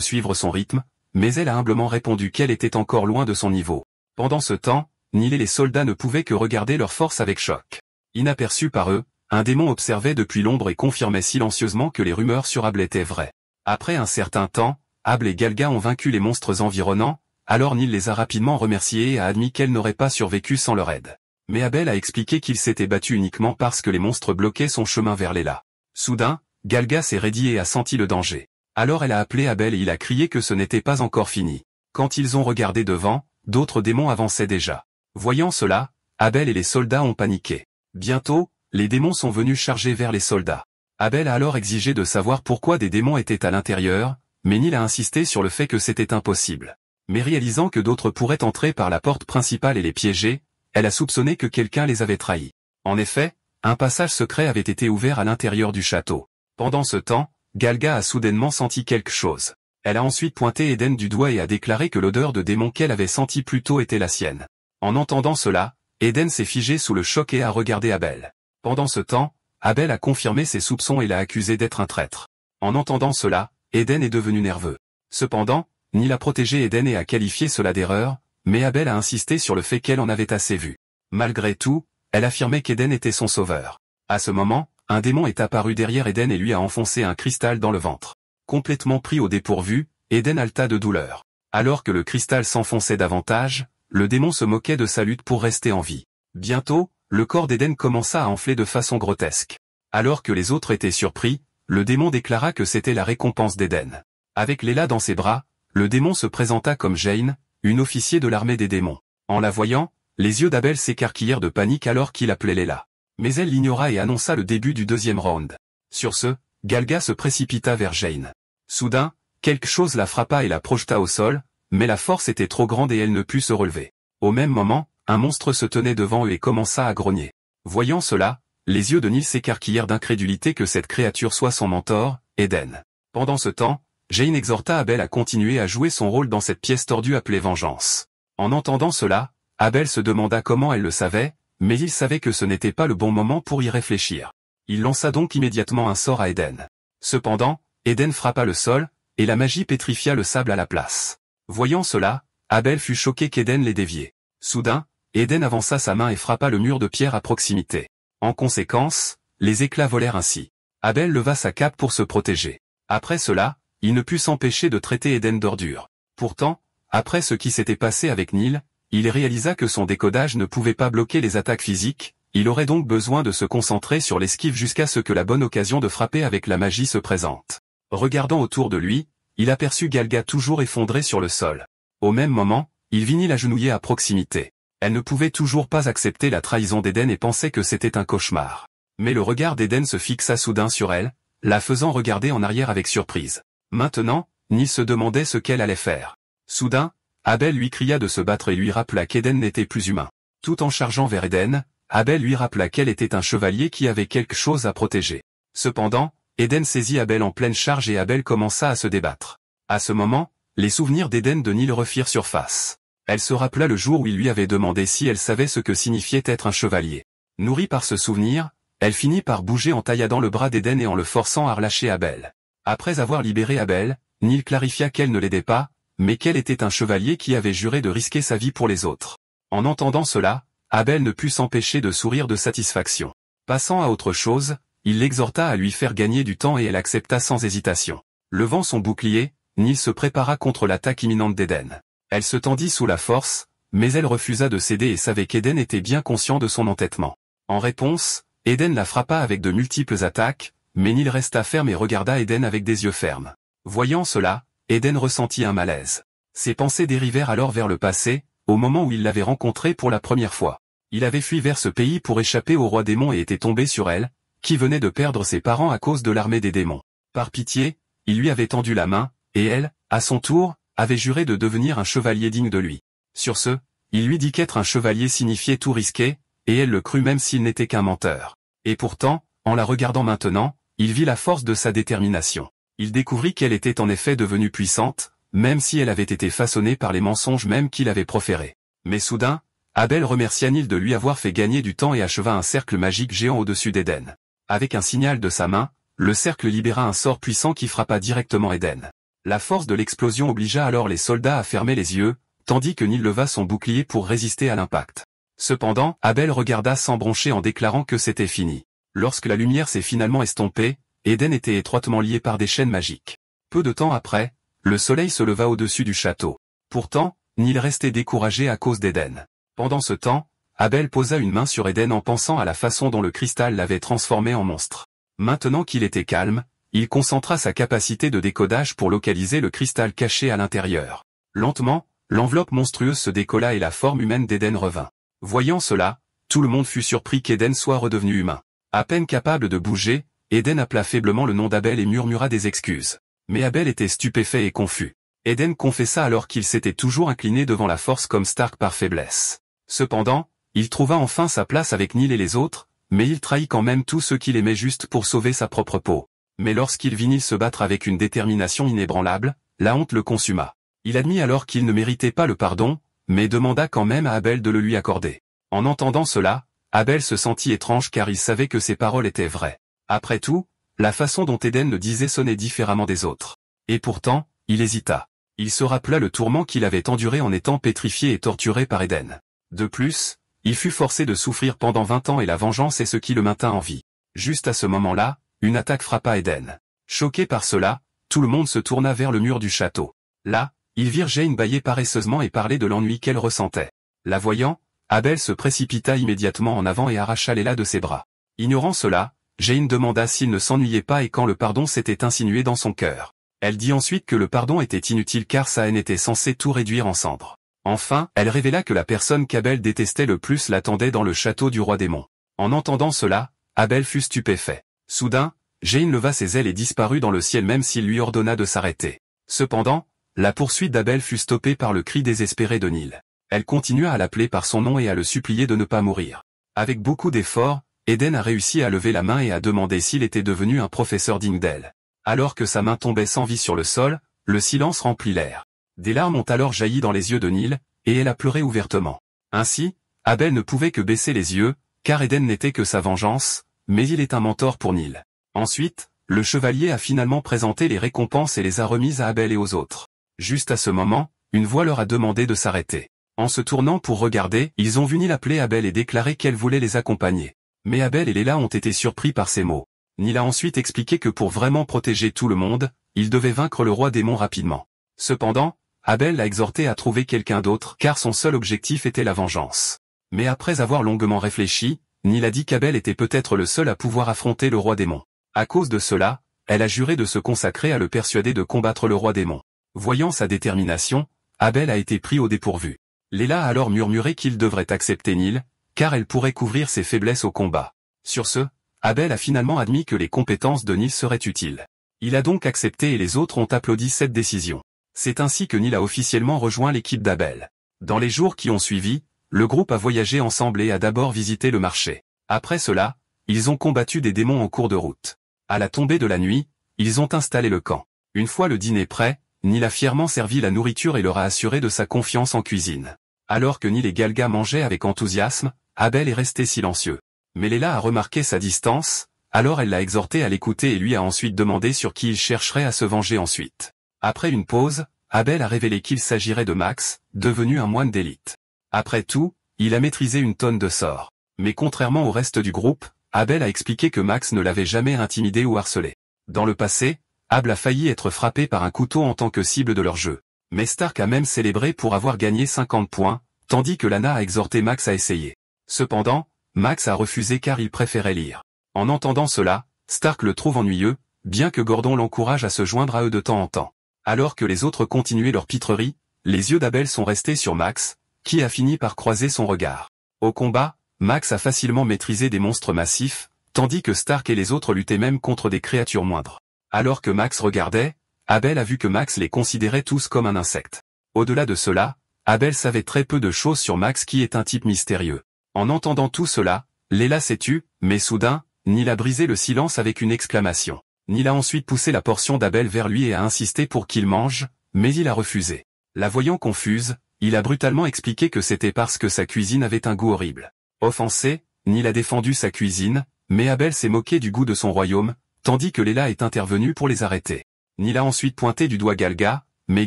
suivre son rythme, mais elle a humblement répondu qu'elle était encore loin de son niveau. Pendant ce temps, Nil et les soldats ne pouvaient que regarder leur force avec choc. Inaperçus par eux, un démon observait depuis l'ombre et confirmait silencieusement que les rumeurs sur Able étaient vraies. Après un certain temps, Able et Galga ont vaincu les monstres environnants, alors Nil les a rapidement remerciés et a admis qu'elle n'aurait pas survécu sans leur aide. Mais Able a expliqué qu'il s'était battu uniquement parce que les monstres bloquaient son chemin vers Lela. Soudain, Galga s'est raidie et a senti le danger. Alors elle a appelé Able et il a crié que ce n'était pas encore fini. Quand ils ont regardé devant, d'autres démons avançaient déjà. Voyant cela, Able et les soldats ont paniqué. Bientôt, les démons sont venus charger vers les soldats. Able a alors exigé de savoir pourquoi des démons étaient à l'intérieur, mais Nil a insisté sur le fait que c'était impossible. Mais réalisant que d'autres pourraient entrer par la porte principale et les piéger, elle a soupçonné que quelqu'un les avait trahis. En effet, un passage secret avait été ouvert à l'intérieur du château. Pendant ce temps, Galga a soudainement senti quelque chose. Elle a ensuite pointé Eden du doigt et a déclaré que l'odeur de démon qu'elle avait sentie plus tôt était la sienne. En entendant cela, Eden s'est figé sous le choc et a regardé Able. Pendant ce temps, Able a confirmé ses soupçons et l'a accusé d'être un traître. En entendant cela, Eden est devenu nerveux. Cependant, Nil a protégé Eden et a qualifié cela d'erreur, mais Able a insisté sur le fait qu'elle en avait assez vu. Malgré tout, elle affirmait qu'Eden était son sauveur. À ce moment, un démon est apparu derrière Eden et lui a enfoncé un cristal dans le ventre. Complètement pris au dépourvu, Eden halta de douleur. Alors que le cristal s'enfonçait davantage, le démon se moquait de sa lutte pour rester en vie. Bientôt, le corps d'Eden commença à enfler de façon grotesque. Alors que les autres étaient surpris, le démon déclara que c'était la récompense d'Eden. Avec Lela dans ses bras, le démon se présenta comme Jane, une officier de l'armée des démons. En la voyant, les yeux d'Able s'écarquillèrent de panique alors qu'il appelait Lela. Mais elle l'ignora et annonça le début du deuxième round. Sur ce, Galga se précipita vers Jane. Soudain, quelque chose la frappa et la projeta au sol, mais la force était trop grande et elle ne put se relever. Au même moment, un monstre se tenait devant eux et commença à grogner. Voyant cela, les yeux de Nil s'écarquillèrent d'incrédulité que cette créature soit son mentor, Eden. Pendant ce temps, Jane exhorta Able à continuer à jouer son rôle dans cette pièce tordue appelée vengeance. En entendant cela, Able se demanda comment elle le savait, mais il savait que ce n'était pas le bon moment pour y réfléchir. Il lança donc immédiatement un sort à Eden. Cependant, Eden frappa le sol, et la magie pétrifia le sable à la place. Voyant cela, Able fut choqué qu'Eden l'ait dévié. Soudain, Eden avança sa main et frappa le mur de pierre à proximité. En conséquence, les éclats volèrent ainsi. Able leva sa cape pour se protéger. Après cela, il ne put s'empêcher de traiter Eden d'ordure. Pourtant, après ce qui s'était passé avec Nil, il réalisa que son décodage ne pouvait pas bloquer les attaques physiques, il aurait donc besoin de se concentrer sur l'esquive jusqu'à ce que la bonne occasion de frapper avec la magie se présente. Regardant autour de lui, il aperçut Galga toujours effondrée sur le sol. Au même moment, il vit Nil agenouillée à proximité. Elle ne pouvait toujours pas accepter la trahison d'Eden et pensait que c'était un cauchemar. Mais le regard d'Eden se fixa soudain sur elle, la faisant regarder en arrière avec surprise. Maintenant, Nil se demandait ce qu'elle allait faire. Soudain, Able lui cria de se battre et lui rappela qu'Eden n'était plus humain. Tout en chargeant vers Eden, Able lui rappela qu'elle était un chevalier qui avait quelque chose à protéger. Cependant, Eden saisit Able en pleine charge et Able commença à se débattre. À ce moment, les souvenirs d'Eden de Nil refirent surface. Elle se rappela le jour où il lui avait demandé si elle savait ce que signifiait être un chevalier. Nourrie par ce souvenir, elle finit par bouger en tailladant le bras d'Eden et en le forçant à relâcher Able. Après avoir libéré Able, Nil clarifia qu'elle ne l'aidait pas, mais qu'elle était un chevalier qui avait juré de risquer sa vie pour les autres. En entendant cela, Able ne put s'empêcher de sourire de satisfaction. Passant à autre chose, il l'exhorta à lui faire gagner du temps et elle accepta sans hésitation. Levant son bouclier, Nil se prépara contre l'attaque imminente d'Eden. Elle se tendit sous la force, mais elle refusa de céder et savait qu'Eden était bien conscient de son entêtement. En réponse, Eden la frappa avec de multiples attaques, mais Nil resta ferme et regarda Eden avec des yeux fermes. Voyant cela, Eden ressentit un malaise. Ses pensées dérivèrent alors vers le passé, au moment où il l'avait rencontrée pour la première fois. Il avait fui vers ce pays pour échapper au roi démon et était tombé sur elle, qui venait de perdre ses parents à cause de l'armée des démons. Par pitié, il lui avait tendu la main, et elle, à son tour, avait juré de devenir un chevalier digne de lui. Sur ce, il lui dit qu'être un chevalier signifiait tout risquer, et elle le crut même s'il n'était qu'un menteur. Et pourtant, en la regardant maintenant, il vit la force de sa détermination. Il découvrit qu'elle était en effet devenue puissante, même si elle avait été façonnée par les mensonges même qu'il avait proférés. Mais soudain, Abel remercia Nil de lui avoir fait gagner du temps et acheva un cercle magique géant au-dessus d'Éden. Avec un signal de sa main, le cercle libéra un sort puissant qui frappa directement Éden. La force de l'explosion obligea alors les soldats à fermer les yeux, tandis que Nil leva son bouclier pour résister à l'impact. Cependant, Abel regarda sans broncher en déclarant que c'était fini. Lorsque la lumière s'est finalement estompée, Éden était étroitement lié par des chaînes magiques. Peu de temps après, le soleil se leva au-dessus du château. Pourtant, Nil restait découragé à cause d'Éden. Pendant ce temps, Abel posa une main sur Éden en pensant à la façon dont le cristal l'avait transformé en monstre. Maintenant qu'il était calme, il concentra sa capacité de décodage pour localiser le cristal caché à l'intérieur. Lentement, l'enveloppe monstrueuse se décolla et la forme humaine d'Éden revint. Voyant cela, tout le monde fut surpris qu'Éden soit redevenu humain. À peine capable de bouger, Éden appela faiblement le nom d'Abel et murmura des excuses. Mais Abel était stupéfait et confus. Éden confessa alors qu'il s'était toujours incliné devant la force comme Stark par faiblesse. Cependant, il trouva enfin sa place avec Nil et les autres, mais il trahit quand même tous ceux qu'il aimait juste pour sauver sa propre peau. Mais lorsqu'il vit Nil se battre avec une détermination inébranlable, la honte le consuma. Il admit alors qu'il ne méritait pas le pardon, mais demanda quand même à Abel de le lui accorder. En entendant cela, Abel se sentit étrange car il savait que ses paroles étaient vraies. Après tout, la façon dont Éden le disait sonnait différemment des autres. Et pourtant, il hésita. Il se rappela le tourment qu'il avait enduré en étant pétrifié et torturé par Éden. De plus, il fut forcé de souffrir pendant 20 ans et la vengeance est ce qui le maintint en vie. Juste à ce moment-là, une attaque frappa Éden. Choqué par cela, tout le monde se tourna vers le mur du château. Là, ils virent Jane bâiller paresseusement et parler de l'ennui qu'elle ressentait. La voyant, Abel se précipita immédiatement en avant et arracha Léla de ses bras. Ignorant cela, Jane demanda s'il ne s'ennuyait pas et quand le pardon s'était insinué dans son cœur. Elle dit ensuite que le pardon était inutile car sa haine était censée tout réduire en cendres. Enfin, elle révéla que la personne qu'Abel détestait le plus l'attendait dans le château du roi démon. En entendant cela, Abel fut stupéfait. Soudain, Jane leva ses ailes et disparut dans le ciel même s'il lui ordonna de s'arrêter. Cependant, la poursuite d'Abel fut stoppée par le cri désespéré de Nil. Elle continua à l'appeler par son nom et à le supplier de ne pas mourir. Avec beaucoup d'efforts, Éden a réussi à lever la main et à demander s'il était devenu un professeur digne d'elle. Alors que sa main tombait sans vie sur le sol, le silence remplit l'air. Des larmes ont alors jailli dans les yeux de Nil, et elle a pleuré ouvertement. Ainsi, Abel ne pouvait que baisser les yeux, car Éden n'était que sa vengeance, mais il est un mentor pour Nil. Ensuite, le chevalier a finalement présenté les récompenses et les a remises à Abel et aux autres. Juste à ce moment, une voix leur a demandé de s'arrêter. En se tournant pour regarder, ils ont vu Nil appeler Abel et déclarer qu'elle voulait les accompagner. Mais Abel et Léla ont été surpris par ces mots. Nil a ensuite expliqué que pour vraiment protéger tout le monde, il devait vaincre le roi démon rapidement. Cependant, Abel l'a exhorté à trouver quelqu'un d'autre car son seul objectif était la vengeance. Mais après avoir longuement réfléchi, Nil a dit qu'Abel était peut-être le seul à pouvoir affronter le roi démon. À cause de cela, elle a juré de se consacrer à le persuader de combattre le roi démon. Voyant sa détermination, Abel a été pris au dépourvu. Léla a alors murmuré qu'il devrait accepter Nil, car elle pourrait couvrir ses faiblesses au combat. Sur ce, Abel a finalement admis que les compétences de Nil seraient utiles. Il a donc accepté et les autres ont applaudi cette décision. C'est ainsi que Nil a officiellement rejoint l'équipe d'Abel. Dans les jours qui ont suivi, le groupe a voyagé ensemble et a d'abord visité le marché. Après cela, ils ont combattu des démons en cours de route. À la tombée de la nuit, ils ont installé le camp. Une fois le dîner prêt, Nil a fièrement servi la nourriture et leur a assuré de sa confiance en cuisine. Alors que Nil et Galga mangeaient avec enthousiasme, Abel est resté silencieux. Mais Léla a remarqué sa distance, alors elle l'a exhorté à l'écouter et lui a ensuite demandé sur qui il chercherait à se venger ensuite. Après une pause, Abel a révélé qu'il s'agirait de Max, devenu un moine d'élite. Après tout, il a maîtrisé une tonne de sorts. Mais contrairement au reste du groupe, Abel a expliqué que Max ne l'avait jamais intimidé ou harcelé. Dans le passé, Abel a failli être frappé par un couteau en tant que cible de leur jeu. Mais Stark a même célébré pour avoir gagné 50 points, tandis que Lana a exhorté Max à essayer. Cependant, Max a refusé car il préférait lire. En entendant cela, Stark le trouve ennuyeux, bien que Gordon l'encourage à se joindre à eux de temps en temps. Alors que les autres continuaient leur pitrerie, les yeux d'Abel sont restés sur Max, qui a fini par croiser son regard. Au combat, Max a facilement maîtrisé des monstres massifs, tandis que Stark et les autres luttaient même contre des créatures moindres. Alors que Max regardait, Abel a vu que Max les considérait tous comme un insecte. Au-delà de cela, Abel savait très peu de choses sur Max qui est un type mystérieux. En entendant tout cela, Léla s'est tue, mais soudain, Nil a brisé le silence avec une exclamation. Nil a ensuite poussé la portion d'Abel vers lui et a insisté pour qu'il mange, mais il a refusé. La voyant confuse, il a brutalement expliqué que c'était parce que sa cuisine avait un goût horrible. Offensé, Neil a défendu sa cuisine, mais Abel s'est moqué du goût de son royaume, tandis que Leila est intervenue pour les arrêter. Neil a ensuite pointé du doigt Galga, mais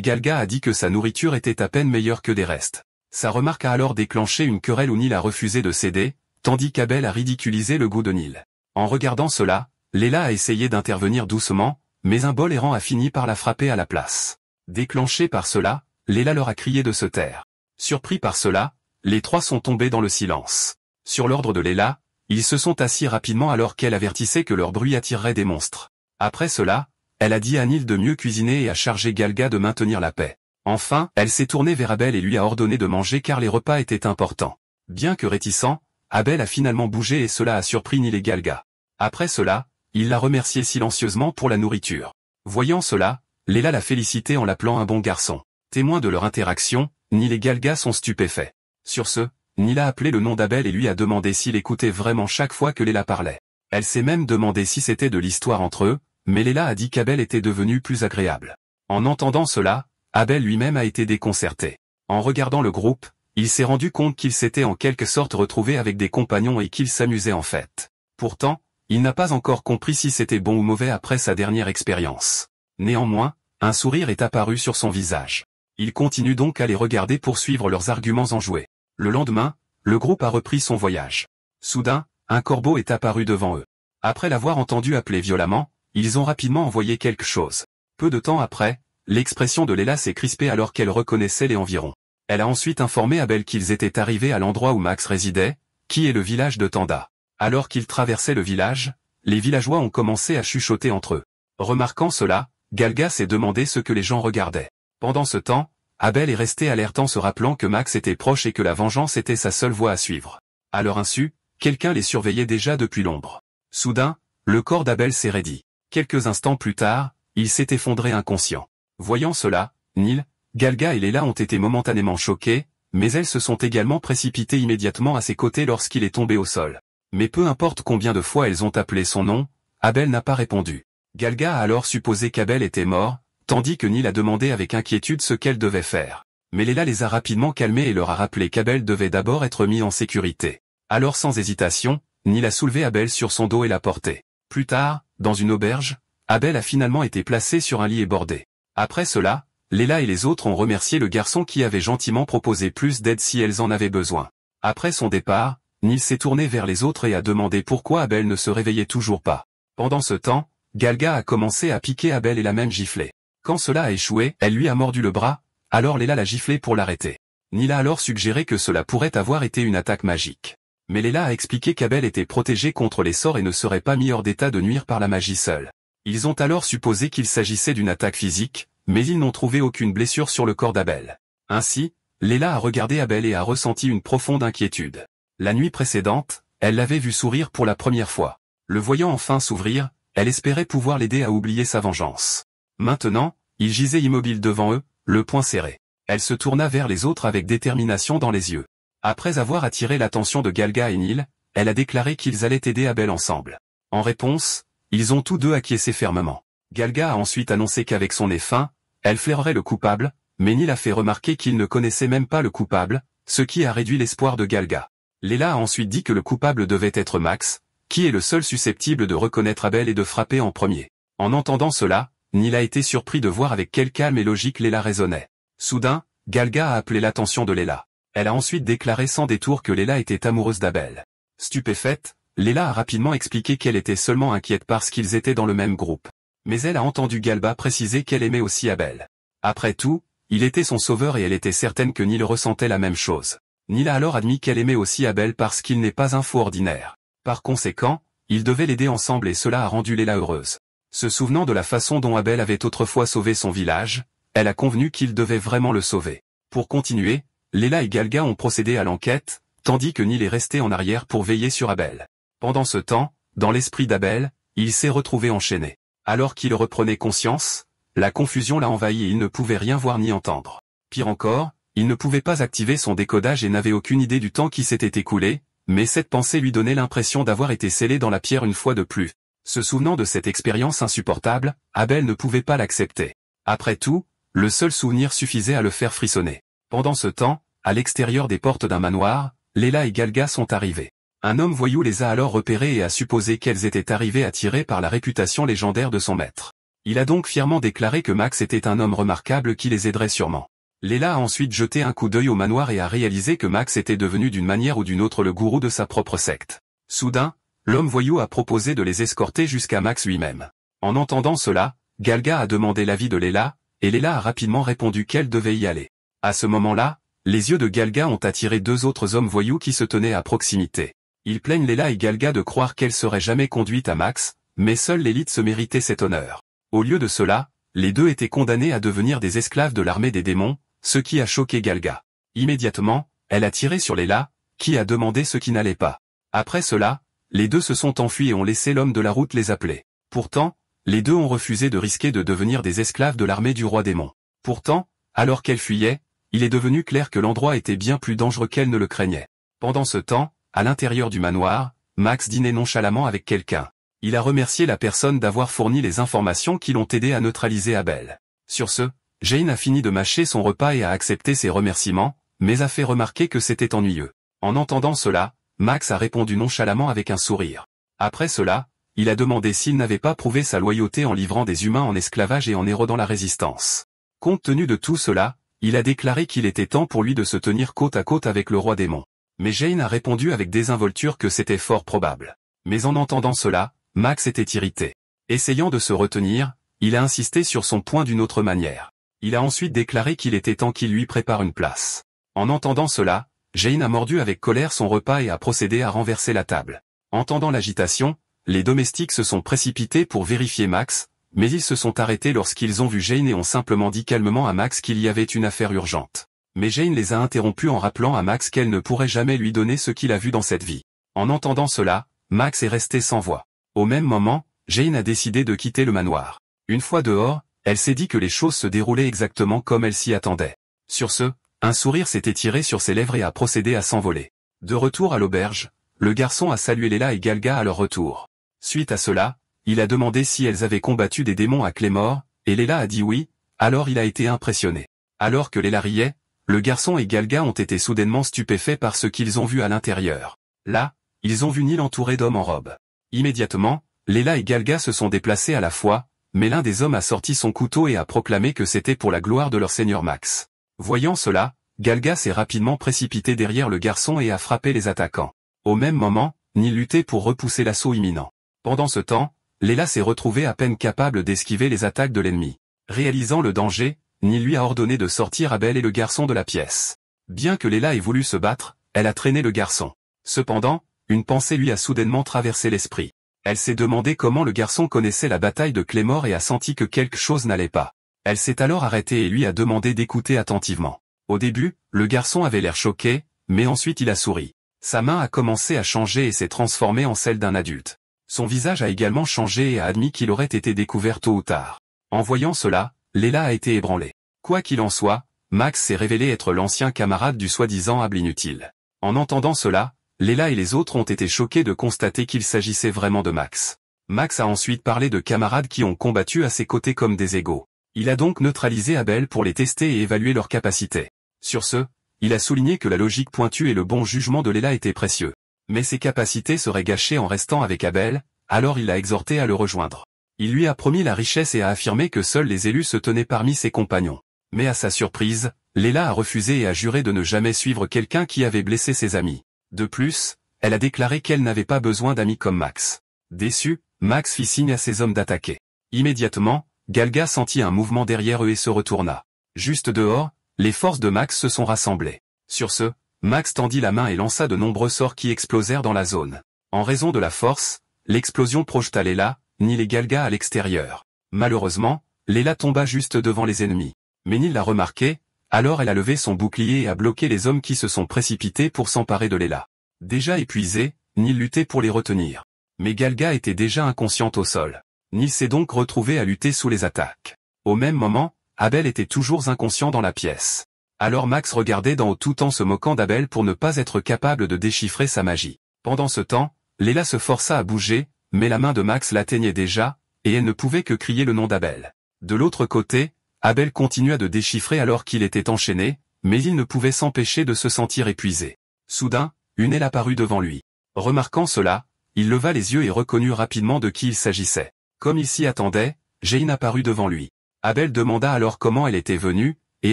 Galga a dit que sa nourriture était à peine meilleure que des restes. Sa remarque a alors déclenché une querelle où Neil a refusé de céder, tandis qu'Abel a ridiculisé le goût de Neil. En regardant cela, Leila a essayé d'intervenir doucement, mais un bol errant a fini par la frapper à la place. Déclenché par cela, Leila leur a crié de se taire. Surpris par cela, les trois sont tombés dans le silence. Sur l'ordre de Leila, ils se sont assis rapidement alors qu'elle avertissait que leur bruit attirerait des monstres. Après cela, elle a dit à Neil de mieux cuisiner et a chargé Galga de maintenir la paix. Enfin, elle s'est tournée vers Abel et lui a ordonné de manger car les repas étaient importants. Bien que réticent, Abel a finalement bougé et cela a surpris Neil et Galga. Après cela, il l'a remercié silencieusement pour la nourriture. Voyant cela, Leila l'a félicité en l'appelant un bon garçon. Témoins de leur interaction, Neil et Galga sont stupéfaits. Sur ce, Neil a appelé le nom d'Abel et lui a demandé s'il écoutait vraiment chaque fois que Leila parlait. Elle s'est même demandé si c'était de l'histoire entre eux, mais Leila a dit qu'Abel était devenu plus agréable. En entendant cela, Abel lui-même a été déconcerté. En regardant le groupe, il s'est rendu compte qu'il s'était en quelque sorte retrouvé avec des compagnons et qu'il s'amusait en fait. Pourtant, il n'a pas encore compris si c'était bon ou mauvais après sa dernière expérience. Néanmoins, un sourire est apparu sur son visage. Il continue donc à les regarder poursuivre leurs arguments enjoués. Le lendemain, le groupe a repris son voyage. Soudain, un corbeau est apparu devant eux. Après l'avoir entendu appeler violemment, ils ont rapidement envoyé quelque chose. Peu de temps après, l'expression de Leila s'est crispée alors qu'elle reconnaissait les environs. Elle a ensuite informé Abel qu'ils étaient arrivés à l'endroit où Max résidait, qui est le village de Tanda. Alors qu'ils traversaient le village, les villageois ont commencé à chuchoter entre eux. Remarquant cela, Galga s'est demandé ce que les gens regardaient. Pendant ce temps, Abel est resté alerte en se rappelant que Max était proche et que la vengeance était sa seule voie à suivre. À leur insu, quelqu'un les surveillait déjà depuis l'ombre. Soudain, le corps d'Abel s'est raidi. Quelques instants plus tard, il s'est effondré inconscient. Voyant cela, Neil, Galga et Leila ont été momentanément choqués, mais elles se sont également précipitées immédiatement à ses côtés lorsqu'il est tombé au sol. Mais peu importe combien de fois elles ont appelé son nom, Abel n'a pas répondu. Galga a alors supposé qu'Abel était mort, tandis que Neil a demandé avec inquiétude ce qu'elle devait faire. Mais Leila les a rapidement calmés et leur a rappelé qu'Abel devait d'abord être mis en sécurité. Alors sans hésitation, Neil a soulevé Abel sur son dos et l'a porté. Plus tard, dans une auberge, Abel a finalement été placé sur un lit et bordé. Après cela, Leila et les autres ont remercié le garçon qui avait gentiment proposé plus d'aide si elles en avaient besoin. Après son départ, Neil s'est tourné vers les autres et a demandé pourquoi Abel ne se réveillait toujours pas. Pendant ce temps, Galga a commencé à piquer Abel et l'a même giflé. Quand cela a échoué, elle lui a mordu le bras, alors Leila l'a giflé pour l'arrêter. Neil a alors suggéré que cela pourrait avoir été une attaque magique. Mais Leila a expliqué qu'Abel était protégé contre les sorts et ne serait pas mis hors d'état de nuire par la magie seule. Ils ont alors supposé qu'il s'agissait d'une attaque physique, mais ils n'ont trouvé aucune blessure sur le corps d'Abel. Ainsi, Leila a regardé Abel et a ressenti une profonde inquiétude. La nuit précédente, elle l'avait vu sourire pour la première fois. Le voyant enfin s'ouvrir, elle espérait pouvoir l'aider à oublier sa vengeance. Maintenant, il gisait immobile devant eux, le poing serré. Elle se tourna vers les autres avec détermination dans les yeux. Après avoir attiré l'attention de Galga et Neil, elle a déclaré qu'ils allaient aider Abel ensemble. En réponse, ils ont tous deux acquiescé fermement. Galga a ensuite annoncé qu'avec son nez fin, elle flairerait le coupable, mais Neil a fait remarquer qu'il ne connaissait même pas le coupable, ce qui a réduit l'espoir de Galga. Leila a ensuite dit que le coupable devait être Max, qui est le seul susceptible de reconnaître Abel et de frapper en premier. En entendant cela, Neil a été surpris de voir avec quel calme et logique Leila raisonnait. Soudain, Galga a appelé l'attention de Leila. Elle a ensuite déclaré sans détour que Leila était amoureuse d'Abel. Stupéfaite, Leila a rapidement expliqué qu'elle était seulement inquiète parce qu'ils étaient dans le même groupe. Mais elle a entendu Galba préciser qu'elle aimait aussi Abel. Après tout, il était son sauveur et elle était certaine que Neil ressentait la même chose. Neil a alors admis qu'elle aimait aussi Abel parce qu'il n'est pas un fou ordinaire. Par conséquent, ils devaient l'aider ensemble et cela a rendu Leila heureuse. Se souvenant de la façon dont Abel avait autrefois sauvé son village, elle a convenu qu'il devait vraiment le sauver. Pour continuer, Leila et Galga ont procédé à l'enquête, tandis que Neil est resté en arrière pour veiller sur Abel. Pendant ce temps, dans l'esprit d'Abel, il s'est retrouvé enchaîné. Alors qu'il reprenait conscience, la confusion l'a envahi et il ne pouvait rien voir ni entendre. Pire encore, il ne pouvait pas activer son décodage et n'avait aucune idée du temps qui s'était écoulé, mais cette pensée lui donnait l'impression d'avoir été scellé dans la pierre une fois de plus. Se souvenant de cette expérience insupportable, Abel ne pouvait pas l'accepter. Après tout, le seul souvenir suffisait à le faire frissonner. Pendant ce temps, à l'extérieur des portes d'un manoir, Leila et Galga sont arrivés. Un homme voyou les a alors repérées et a supposé qu'elles étaient arrivées attirées par la réputation légendaire de son maître. Il a donc fièrement déclaré que Max était un homme remarquable qui les aiderait sûrement. Leila a ensuite jeté un coup d'œil au manoir et a réalisé que Max était devenu d'une manière ou d'une autre le gourou de sa propre secte. Soudain, l'homme voyou a proposé de les escorter jusqu'à Max lui-même. En entendant cela, Galga a demandé l'avis de Leila, et Leila a rapidement répondu qu'elle devait y aller. À ce moment-là, les yeux de Galga ont attiré deux autres hommes voyous qui se tenaient à proximité. Ils plaignent Leila et Galga de croire qu'elle serait jamais conduite à Max, mais seule l'élite se méritait cet honneur. Au lieu de cela, les deux étaient condamnés à devenir des esclaves de l'armée des démons, ce qui a choqué Galga. Immédiatement, elle a tiré sur Leila, qui a demandé ce qui n'allait pas. Après cela, les deux se sont enfuis et ont laissé l'homme de la route les appeler. Pourtant, les deux ont refusé de risquer de devenir des esclaves de l'armée du roi démon. Pourtant, alors qu'elle fuyait, il est devenu clair que l'endroit était bien plus dangereux qu'elle ne le craignait. Pendant ce temps, à l'intérieur du manoir, Max dînait nonchalamment avec quelqu'un. Il a remercié la personne d'avoir fourni les informations qui l'ont aidé à neutraliser Abel. Sur ce, Jane a fini de mâcher son repas et a accepté ses remerciements, mais a fait remarquer que c'était ennuyeux. En entendant cela, Max a répondu nonchalamment avec un sourire. Après cela, il a demandé s'il n'avait pas prouvé sa loyauté en livrant des humains en esclavage et en érodant la résistance. Compte tenu de tout cela, il a déclaré qu'il était temps pour lui de se tenir côte à côte avec le roi démon. Mais Jane a répondu avec désinvolture que c'était fort probable. Mais en entendant cela, Max était irrité. Essayant de se retenir, il a insisté sur son point d'une autre manière. Il a ensuite déclaré qu'il était temps qu'il lui prépare une place. En entendant cela, Jane a mordu avec colère son repas et a procédé à renverser la table. Entendant l'agitation, les domestiques se sont précipités pour vérifier Max, mais ils se sont arrêtés lorsqu'ils ont vu Jane et ont simplement dit calmement à Max qu'il y avait une affaire urgente. Mais Jane les a interrompus en rappelant à Max qu'elle ne pourrait jamais lui donner ce qu'il a vu dans cette vie. En entendant cela, Max est resté sans voix. Au même moment, Jane a décidé de quitter le manoir. Une fois dehors, elle s'est dit que les choses se déroulaient exactement comme elle s'y attendait. Sur ce, un sourire s'est étiré sur ses lèvres et a procédé à s'envoler. De retour à l'auberge, le garçon a salué Leila et Galga à leur retour. Suite à cela, il a demandé si elles avaient combattu des démons à Claymore, et Leila a dit oui, alors il a été impressionné. Alors que Leila riait, le garçon et Galga ont été soudainement stupéfaits par ce qu'ils ont vu à l'intérieur. Là, ils ont vu Neil entouré d'hommes en robe. Immédiatement, Leila et Galga se sont déplacés à la fois, mais l'un des hommes a sorti son couteau et a proclamé que c'était pour la gloire de leur seigneur Max. Voyant cela, Galga s'est rapidement précipité derrière le garçon et a frappé les attaquants. Au même moment, Neil luttait pour repousser l'assaut imminent. Pendant ce temps, Leila s'est retrouvée à peine capable d'esquiver les attaques de l'ennemi. Réalisant le danger, Neil lui a ordonné de sortir Abel et le garçon de la pièce. Bien que Leila ait voulu se battre, elle a traîné le garçon. Cependant, une pensée lui a soudainement traversé l'esprit. Elle s'est demandé comment le garçon connaissait la bataille de Claymore et a senti que quelque chose n'allait pas. Elle s'est alors arrêtée et lui a demandé d'écouter attentivement. Au début, le garçon avait l'air choqué, mais ensuite il a souri. Sa main a commencé à changer et s'est transformée en celle d'un adulte. Son visage a également changé et a admis qu'il aurait été découvert tôt ou tard. En voyant cela, Leila a été ébranlée. Quoi qu'il en soit, Max s'est révélé être l'ancien camarade du soi-disant Able inutile. En entendant cela, Leila et les autres ont été choqués de constater qu'il s'agissait vraiment de Max. Max a ensuite parlé de camarades qui ont combattu à ses côtés comme des égaux. Il a donc neutralisé Abel pour les tester et évaluer leurs capacités. Sur ce, il a souligné que la logique pointue et le bon jugement de Leila étaient précieux. Mais ses capacités seraient gâchées en restant avec Abel, alors il l'a exhorté à le rejoindre. Il lui a promis la richesse et a affirmé que seuls les élus se tenaient parmi ses compagnons. Mais à sa surprise, Leila a refusé et a juré de ne jamais suivre quelqu'un qui avait blessé ses amis. De plus, elle a déclaré qu'elle n'avait pas besoin d'amis comme Max. Déçu, Max fit signe à ses hommes d'attaquer. Immédiatement, Galga sentit un mouvement derrière eux et se retourna. Juste dehors, les forces de Max se sont rassemblées. Sur ce, Max tendit la main et lança de nombreux sorts qui explosèrent dans la zone. En raison de la force, l'explosion projeta Leila, Neil et Galga à l'extérieur. Malheureusement, Leila tomba juste devant les ennemis. Mais Neil l'a remarqué, alors elle a levé son bouclier et a bloqué les hommes qui se sont précipités pour s'emparer de Leila. Déjà épuisé, Neil luttait pour les retenir. Mais Galga était déjà inconsciente au sol. Neil s'est donc retrouvé à lutter sous les attaques. Au même moment, Abel était toujours inconscient dans la pièce. Alors Max regardait d'en haut tout en se moquant d'Abel pour ne pas être capable de déchiffrer sa magie. Pendant ce temps, Leila se força à bouger, mais la main de Max l'atteignait déjà, et elle ne pouvait que crier le nom d'Abel. De l'autre côté, Abel continua de déchiffrer alors qu'il était enchaîné, mais il ne pouvait s'empêcher de se sentir épuisé. Soudain, une aile apparut devant lui. Remarquant cela, il leva les yeux et reconnut rapidement de qui il s'agissait. Comme il s'y attendait, Jane apparut devant lui. Abel demanda alors comment elle était venue, et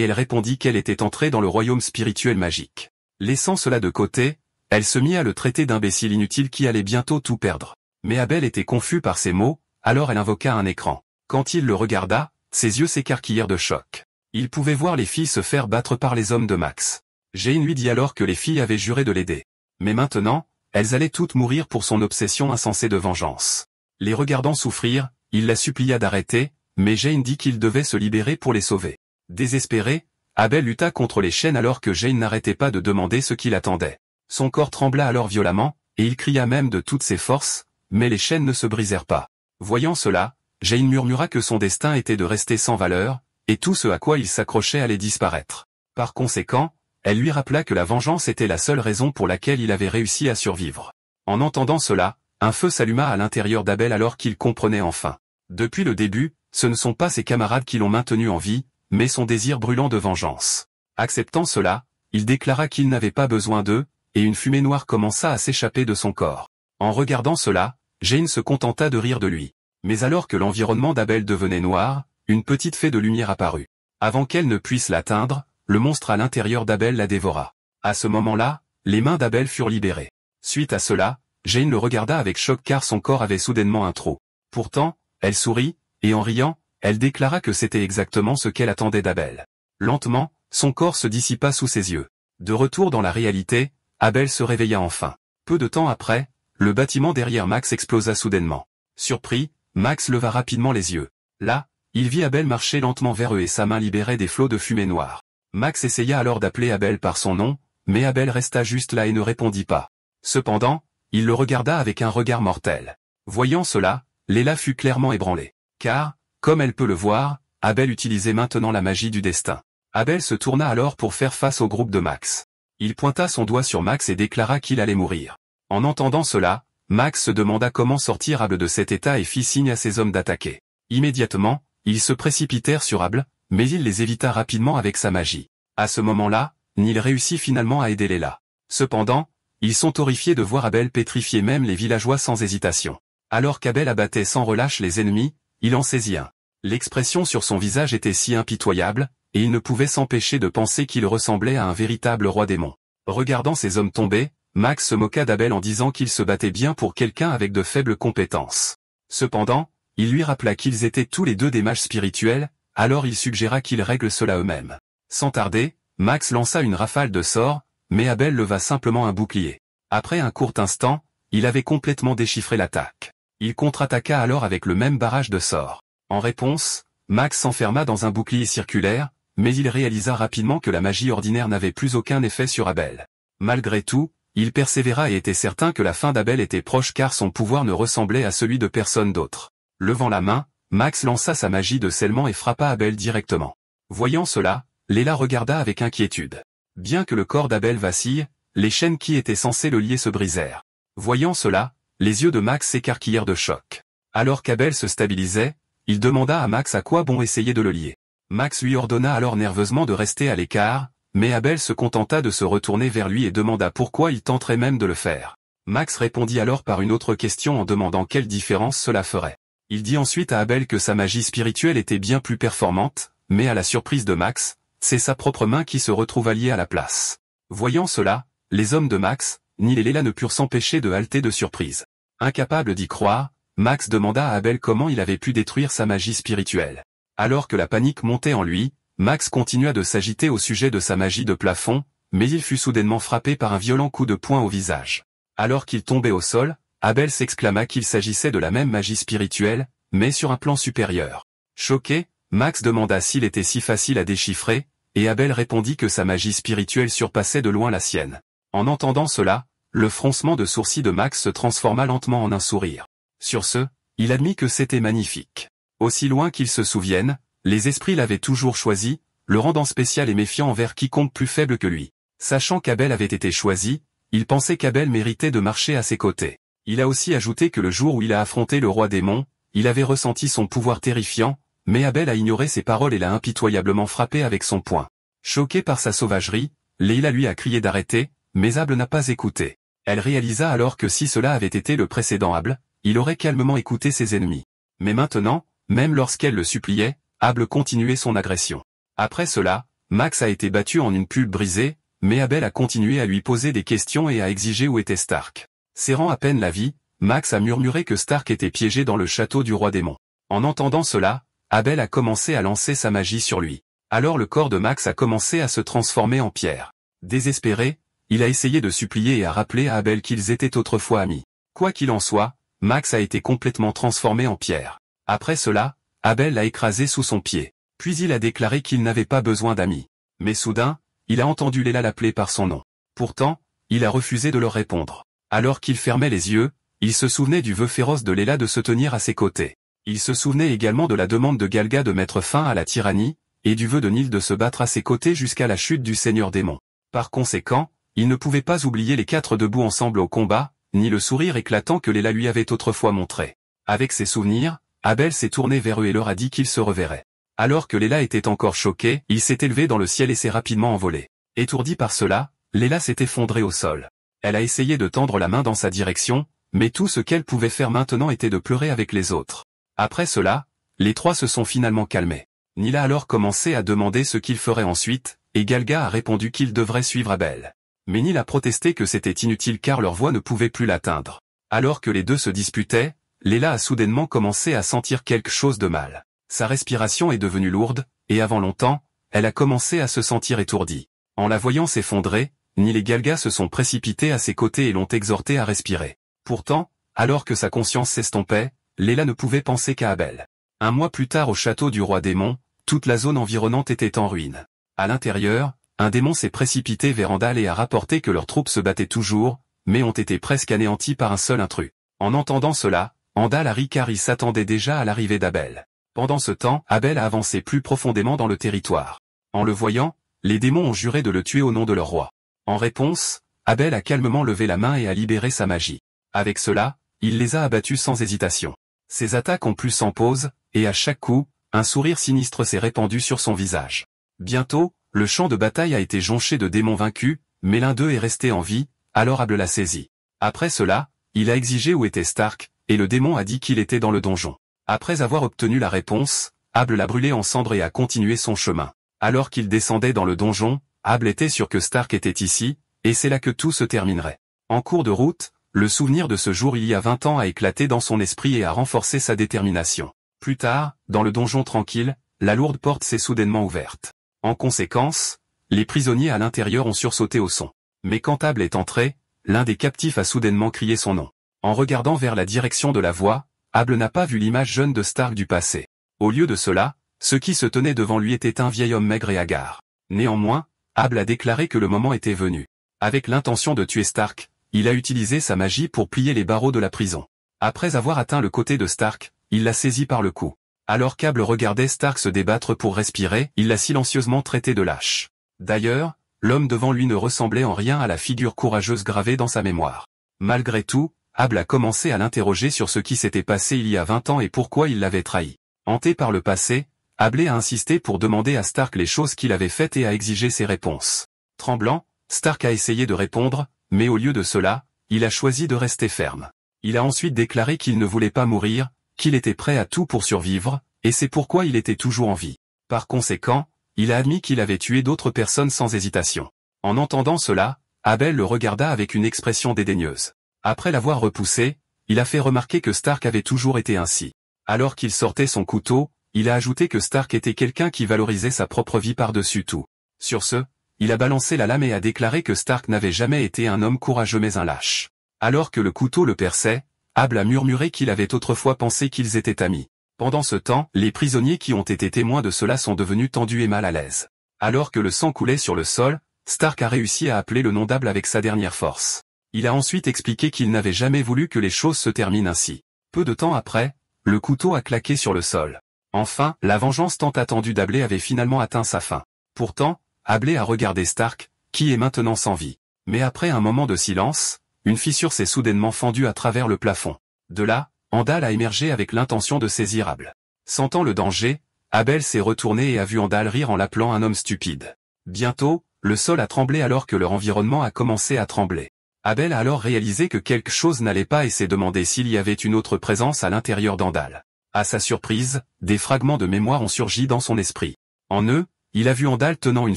elle répondit qu'elle était entrée dans le royaume spirituel magique. Laissant cela de côté, elle se mit à le traiter d'imbécile inutile qui allait bientôt tout perdre. Mais Abel était confus par ces mots, alors elle invoqua un écran. Quand il le regarda, ses yeux s'écarquillèrent de choc. Il pouvait voir les filles se faire battre par les hommes de Max. Jane lui dit alors que les filles avaient juré de l'aider. Mais maintenant, elles allaient toutes mourir pour son obsession insensée de vengeance. Les regardant souffrir, il la supplia d'arrêter, mais Jane dit qu'il devait se libérer pour les sauver. Désespéré, Abel lutta contre les chaînes alors que Jane n'arrêtait pas de demander ce qu'il attendait. Son corps trembla alors violemment, et il cria même de toutes ses forces, mais les chaînes ne se brisèrent pas. Voyant cela, Jane murmura que son destin était de rester sans valeur, et tout ce à quoi il s'accrochait allait disparaître. Par conséquent, elle lui rappela que la vengeance était la seule raison pour laquelle il avait réussi à survivre. En entendant cela, un feu s'alluma à l'intérieur d'Abel alors qu'il comprenait enfin. Depuis le début, ce ne sont pas ses camarades qui l'ont maintenu en vie, mais son désir brûlant de vengeance. Acceptant cela, il déclara qu'il n'avait pas besoin d'eux, et une fumée noire commença à s'échapper de son corps. En regardant cela, Jane se contenta de rire de lui. Mais alors que l'environnement d'Abel devenait noir, une petite fée de lumière apparut. Avant qu'elle ne puisse l'atteindre, le monstre à l'intérieur d'Abel la dévora. À ce moment-là, les mains d'Abel furent libérées. Suite à cela, Jane le regarda avec choc car son corps avait soudainement un trou. Pourtant, elle sourit, et en riant, elle déclara que c'était exactement ce qu'elle attendait d'Abel. Lentement, son corps se dissipa sous ses yeux. De retour dans la réalité, Abel se réveilla enfin. Peu de temps après, le bâtiment derrière Max explosa soudainement. Surpris, Max leva rapidement les yeux. Là, il vit Abel marcher lentement vers eux et sa main libérait des flots de fumée noire. Max essaya alors d'appeler Abel par son nom, mais Abel resta juste là et ne répondit pas. Cependant, il le regarda avec un regard mortel. Voyant cela, Léla fut clairement ébranlée. Car, comme elle peut le voir, Abel utilisait maintenant la magie du destin. Abel se tourna alors pour faire face au groupe de Max. Il pointa son doigt sur Max et déclara qu'il allait mourir. En entendant cela, Max se demanda comment sortir Abel de cet état et fit signe à ses hommes d'attaquer. Immédiatement, ils se précipitèrent sur Abel, mais il les évita rapidement avec sa magie. À ce moment-là, Neil réussit finalement à aider Léla. Cependant, ils sont horrifiés de voir Abel pétrifier même les villageois sans hésitation. Alors qu'Abel abattait sans relâche les ennemis, il en saisit un. L'expression sur son visage était si impitoyable, et il ne pouvait s'empêcher de penser qu'il ressemblait à un véritable roi démon. Regardant ces hommes tomber, Max se moqua d'Abel en disant qu'il se battait bien pour quelqu'un avec de faibles compétences. Cependant, il lui rappela qu'ils étaient tous les deux des mages spirituels, alors il suggéra qu'ils règlent cela eux-mêmes. Sans tarder, Max lança une rafale de sorts, mais Abel leva simplement un bouclier. Après un court instant, il avait complètement déchiffré l'attaque. Il contre-attaqua alors avec le même barrage de sorts. En réponse, Max s'enferma dans un bouclier circulaire, mais il réalisa rapidement que la magie ordinaire n'avait plus aucun effet sur Abel. Malgré tout, il persévéra et était certain que la fin d'Abel était proche car son pouvoir ne ressemblait à celui de personne d'autre. Levant la main, Max lança sa magie de scellement et frappa Abel directement. Voyant cela, Léla regarda avec inquiétude. Bien que le corps d'Abel vacille, les chaînes qui étaient censées le lier se brisèrent. Voyant cela, les yeux de Max s'écarquillèrent de choc. Alors qu'Abel se stabilisait, il demanda à Max à quoi bon essayer de le lier. Max lui ordonna alors nerveusement de rester à l'écart, mais Abel se contenta de se retourner vers lui et demanda pourquoi il tenterait même de le faire. Max répondit alors par une autre question en demandant quelle différence cela ferait. Il dit ensuite à Abel que sa magie spirituelle était bien plus performante, mais à la surprise de Max, c'est sa propre main qui se retrouva liée à la place. Voyant cela, les hommes de Max, Neil et Léla ne purent s'empêcher de halter de surprise. Incapable d'y croire, Max demanda à Abel comment il avait pu détruire sa magie spirituelle. Alors que la panique montait en lui, Max continua de s'agiter au sujet de sa magie de plafond, mais il fut soudainement frappé par un violent coup de poing au visage. Alors qu'il tombait au sol, Abel s'exclama qu'il s'agissait de la même magie spirituelle, mais sur un plan supérieur. Choqué, Max demanda s'il était si facile à déchiffrer, et Abel répondit que sa magie spirituelle surpassait de loin la sienne. En entendant cela, le froncement de sourcils de Max se transforma lentement en un sourire. Sur ce, il admit que c'était magnifique. Aussi loin qu'il se souvienne, les esprits l'avaient toujours choisi, le rendant spécial et méfiant envers quiconque plus faible que lui. Sachant qu'Abel avait été choisi, il pensait qu'Abel méritait de marcher à ses côtés. Il a aussi ajouté que le jour où il a affronté le roi démon, il avait ressenti son pouvoir terrifiant, mais Abel a ignoré ses paroles et l'a impitoyablement frappé avec son poing. Choquée par sa sauvagerie, Leila lui a crié d'arrêter, mais Able n'a pas écouté. Elle réalisa alors que si cela avait été le précédent Able, il aurait calmement écouté ses ennemis. Mais maintenant, même lorsqu'elle le suppliait, Able continuait son agression. Après cela, Max a été battu en une pulpe brisée, mais Abel a continué à lui poser des questions et à exiger où était Stark. Serrant à peine la vie, Max a murmuré que Stark était piégé dans le château du roi démon. En entendant cela, Abel a commencé à lancer sa magie sur lui. Alors le corps de Max a commencé à se transformer en pierre. Désespéré, il a essayé de supplier et à rappeler à Abel qu'ils étaient autrefois amis. Quoi qu'il en soit, Max a été complètement transformé en pierre. Après cela, Abel l'a écrasé sous son pied. Puis il a déclaré qu'il n'avait pas besoin d'amis. Mais soudain, il a entendu Leila l'appeler par son nom. Pourtant, il a refusé de leur répondre. Alors qu'il fermait les yeux, il se souvenait du vœu féroce de Leila de se tenir à ses côtés. Il se souvenait également de la demande de Galga de mettre fin à la tyrannie, et du vœu de Nil de se battre à ses côtés jusqu'à la chute du Seigneur démon. Par conséquent, il ne pouvait pas oublier les quatre debout ensemble au combat, ni le sourire éclatant que Leila lui avait autrefois montré. Avec ses souvenirs, Abel s'est tourné vers eux et leur a dit qu'il se reverrait. Alors que Leila était encore choquée, il s'est élevé dans le ciel et s'est rapidement envolé. Étourdie par cela, Leila s'est effondrée au sol. Elle a essayé de tendre la main dans sa direction, mais tout ce qu'elle pouvait faire maintenant était de pleurer avec les autres. Après cela, les trois se sont finalement calmés. Nil a alors commencé à demander ce qu'il ferait ensuite, et Galga a répondu qu'il devrait suivre Abel. Mais Nil a protesté que c'était inutile car leur voix ne pouvait plus l'atteindre. Alors que les deux se disputaient, Leila a soudainement commencé à sentir quelque chose de mal. Sa respiration est devenue lourde, et avant longtemps, elle a commencé à se sentir étourdie. En la voyant s'effondrer, Nil et Galga se sont précipités à ses côtés et l'ont exhortée à respirer. Pourtant, alors que sa conscience s'estompait, Leila ne pouvait penser qu'à Abel. Un mois plus tard au château du roi démon, toute la zone environnante était en ruine. À l'intérieur, un démon s'est précipité vers Andal et a rapporté que leurs troupes se battaient toujours, mais ont été presque anéanties par un seul intrus. En entendant cela, Andal a ri car il s'attendait déjà à l'arrivée d'Abel. Pendant ce temps, Abel a avancé plus profondément dans le territoire. En le voyant, les démons ont juré de le tuer au nom de leur roi. En réponse, Abel a calmement levé la main et a libéré sa magie. Avec cela, il les a abattus sans hésitation. Ses attaques ont plus sans pause, et à chaque coup, un sourire sinistre s'est répandu sur son visage. Bientôt, le champ de bataille a été jonché de démons vaincus, mais l'un d'eux est resté en vie, alors Abel l'a saisi. Après cela, il a exigé où était Stark, et le démon a dit qu'il était dans le donjon. Après avoir obtenu la réponse, Able l'a brûlé en cendres et a continué son chemin. Alors qu'il descendait dans le donjon, Able était sûr que Stark était ici, et c'est là que tout se terminerait. En cours de route, le souvenir de ce jour il y a 20 ans a éclaté dans son esprit et a renforcé sa détermination. Plus tard, dans le donjon tranquille, la lourde porte s'est soudainement ouverte. En conséquence, les prisonniers à l'intérieur ont sursauté au son. Mais quand Able est entré, l'un des captifs a soudainement crié son nom. En regardant vers la direction de la voix, Able n'a pas vu l'image jeune de Stark du passé. Au lieu de cela, ce qui se tenait devant lui était un vieil homme maigre et hagard. Néanmoins, Able a déclaré que le moment était venu. Avec l'intention de tuer Stark, il a utilisé sa magie pour plier les barreaux de la prison. Après avoir atteint le côté de Stark, il l'a saisi par le cou. Alors qu'Able regardait Stark se débattre pour respirer, il l'a silencieusement traité de lâche. D'ailleurs, l'homme devant lui ne ressemblait en rien à la figure courageuse gravée dans sa mémoire. Malgré tout, Able a commencé à l'interroger sur ce qui s'était passé il y a 20 ans et pourquoi il l'avait trahi. Hanté par le passé, Able a insisté pour demander à Stark les choses qu'il avait faites et a exigé ses réponses. Tremblant, Stark a essayé de répondre, mais au lieu de cela, il a choisi de rester ferme. Il a ensuite déclaré qu'il ne voulait pas mourir, qu'il était prêt à tout pour survivre, et c'est pourquoi il était toujours en vie. Par conséquent, il a admis qu'il avait tué d'autres personnes sans hésitation. En entendant cela, Abel le regarda avec une expression dédaigneuse. Après l'avoir repoussé, il a fait remarquer que Stark avait toujours été ainsi. Alors qu'il sortait son couteau, il a ajouté que Stark était quelqu'un qui valorisait sa propre vie par-dessus tout. Sur ce, il a balancé la lame et a déclaré que Stark n'avait jamais été un homme courageux mais un lâche. Alors que le couteau le perçait, Able a murmuré qu'il avait autrefois pensé qu'ils étaient amis. Pendant ce temps, les prisonniers qui ont été témoins de cela sont devenus tendus et mal à l'aise. Alors que le sang coulait sur le sol, Stark a réussi à appeler le nom d'Able avec sa dernière force. Il a ensuite expliqué qu'il n'avait jamais voulu que les choses se terminent ainsi. Peu de temps après, le couteau a claqué sur le sol. Enfin, la vengeance tant attendue d'Able avait finalement atteint sa fin. Pourtant, Able a regardé Stark, qui est maintenant sans vie. Mais après un moment de silence, une fissure s'est soudainement fendue à travers le plafond. De là, Andal a émergé avec l'intention de saisir Able. Sentant le danger, Abel s'est retourné et a vu Andal rire en l'appelant un homme stupide. Bientôt, le sol a tremblé alors que leur environnement a commencé à trembler. Abel a alors réalisé que quelque chose n'allait pas et s'est demandé s'il y avait une autre présence à l'intérieur d'Andal. À sa surprise, des fragments de mémoire ont surgi dans son esprit. En eux, il a vu Andal tenant une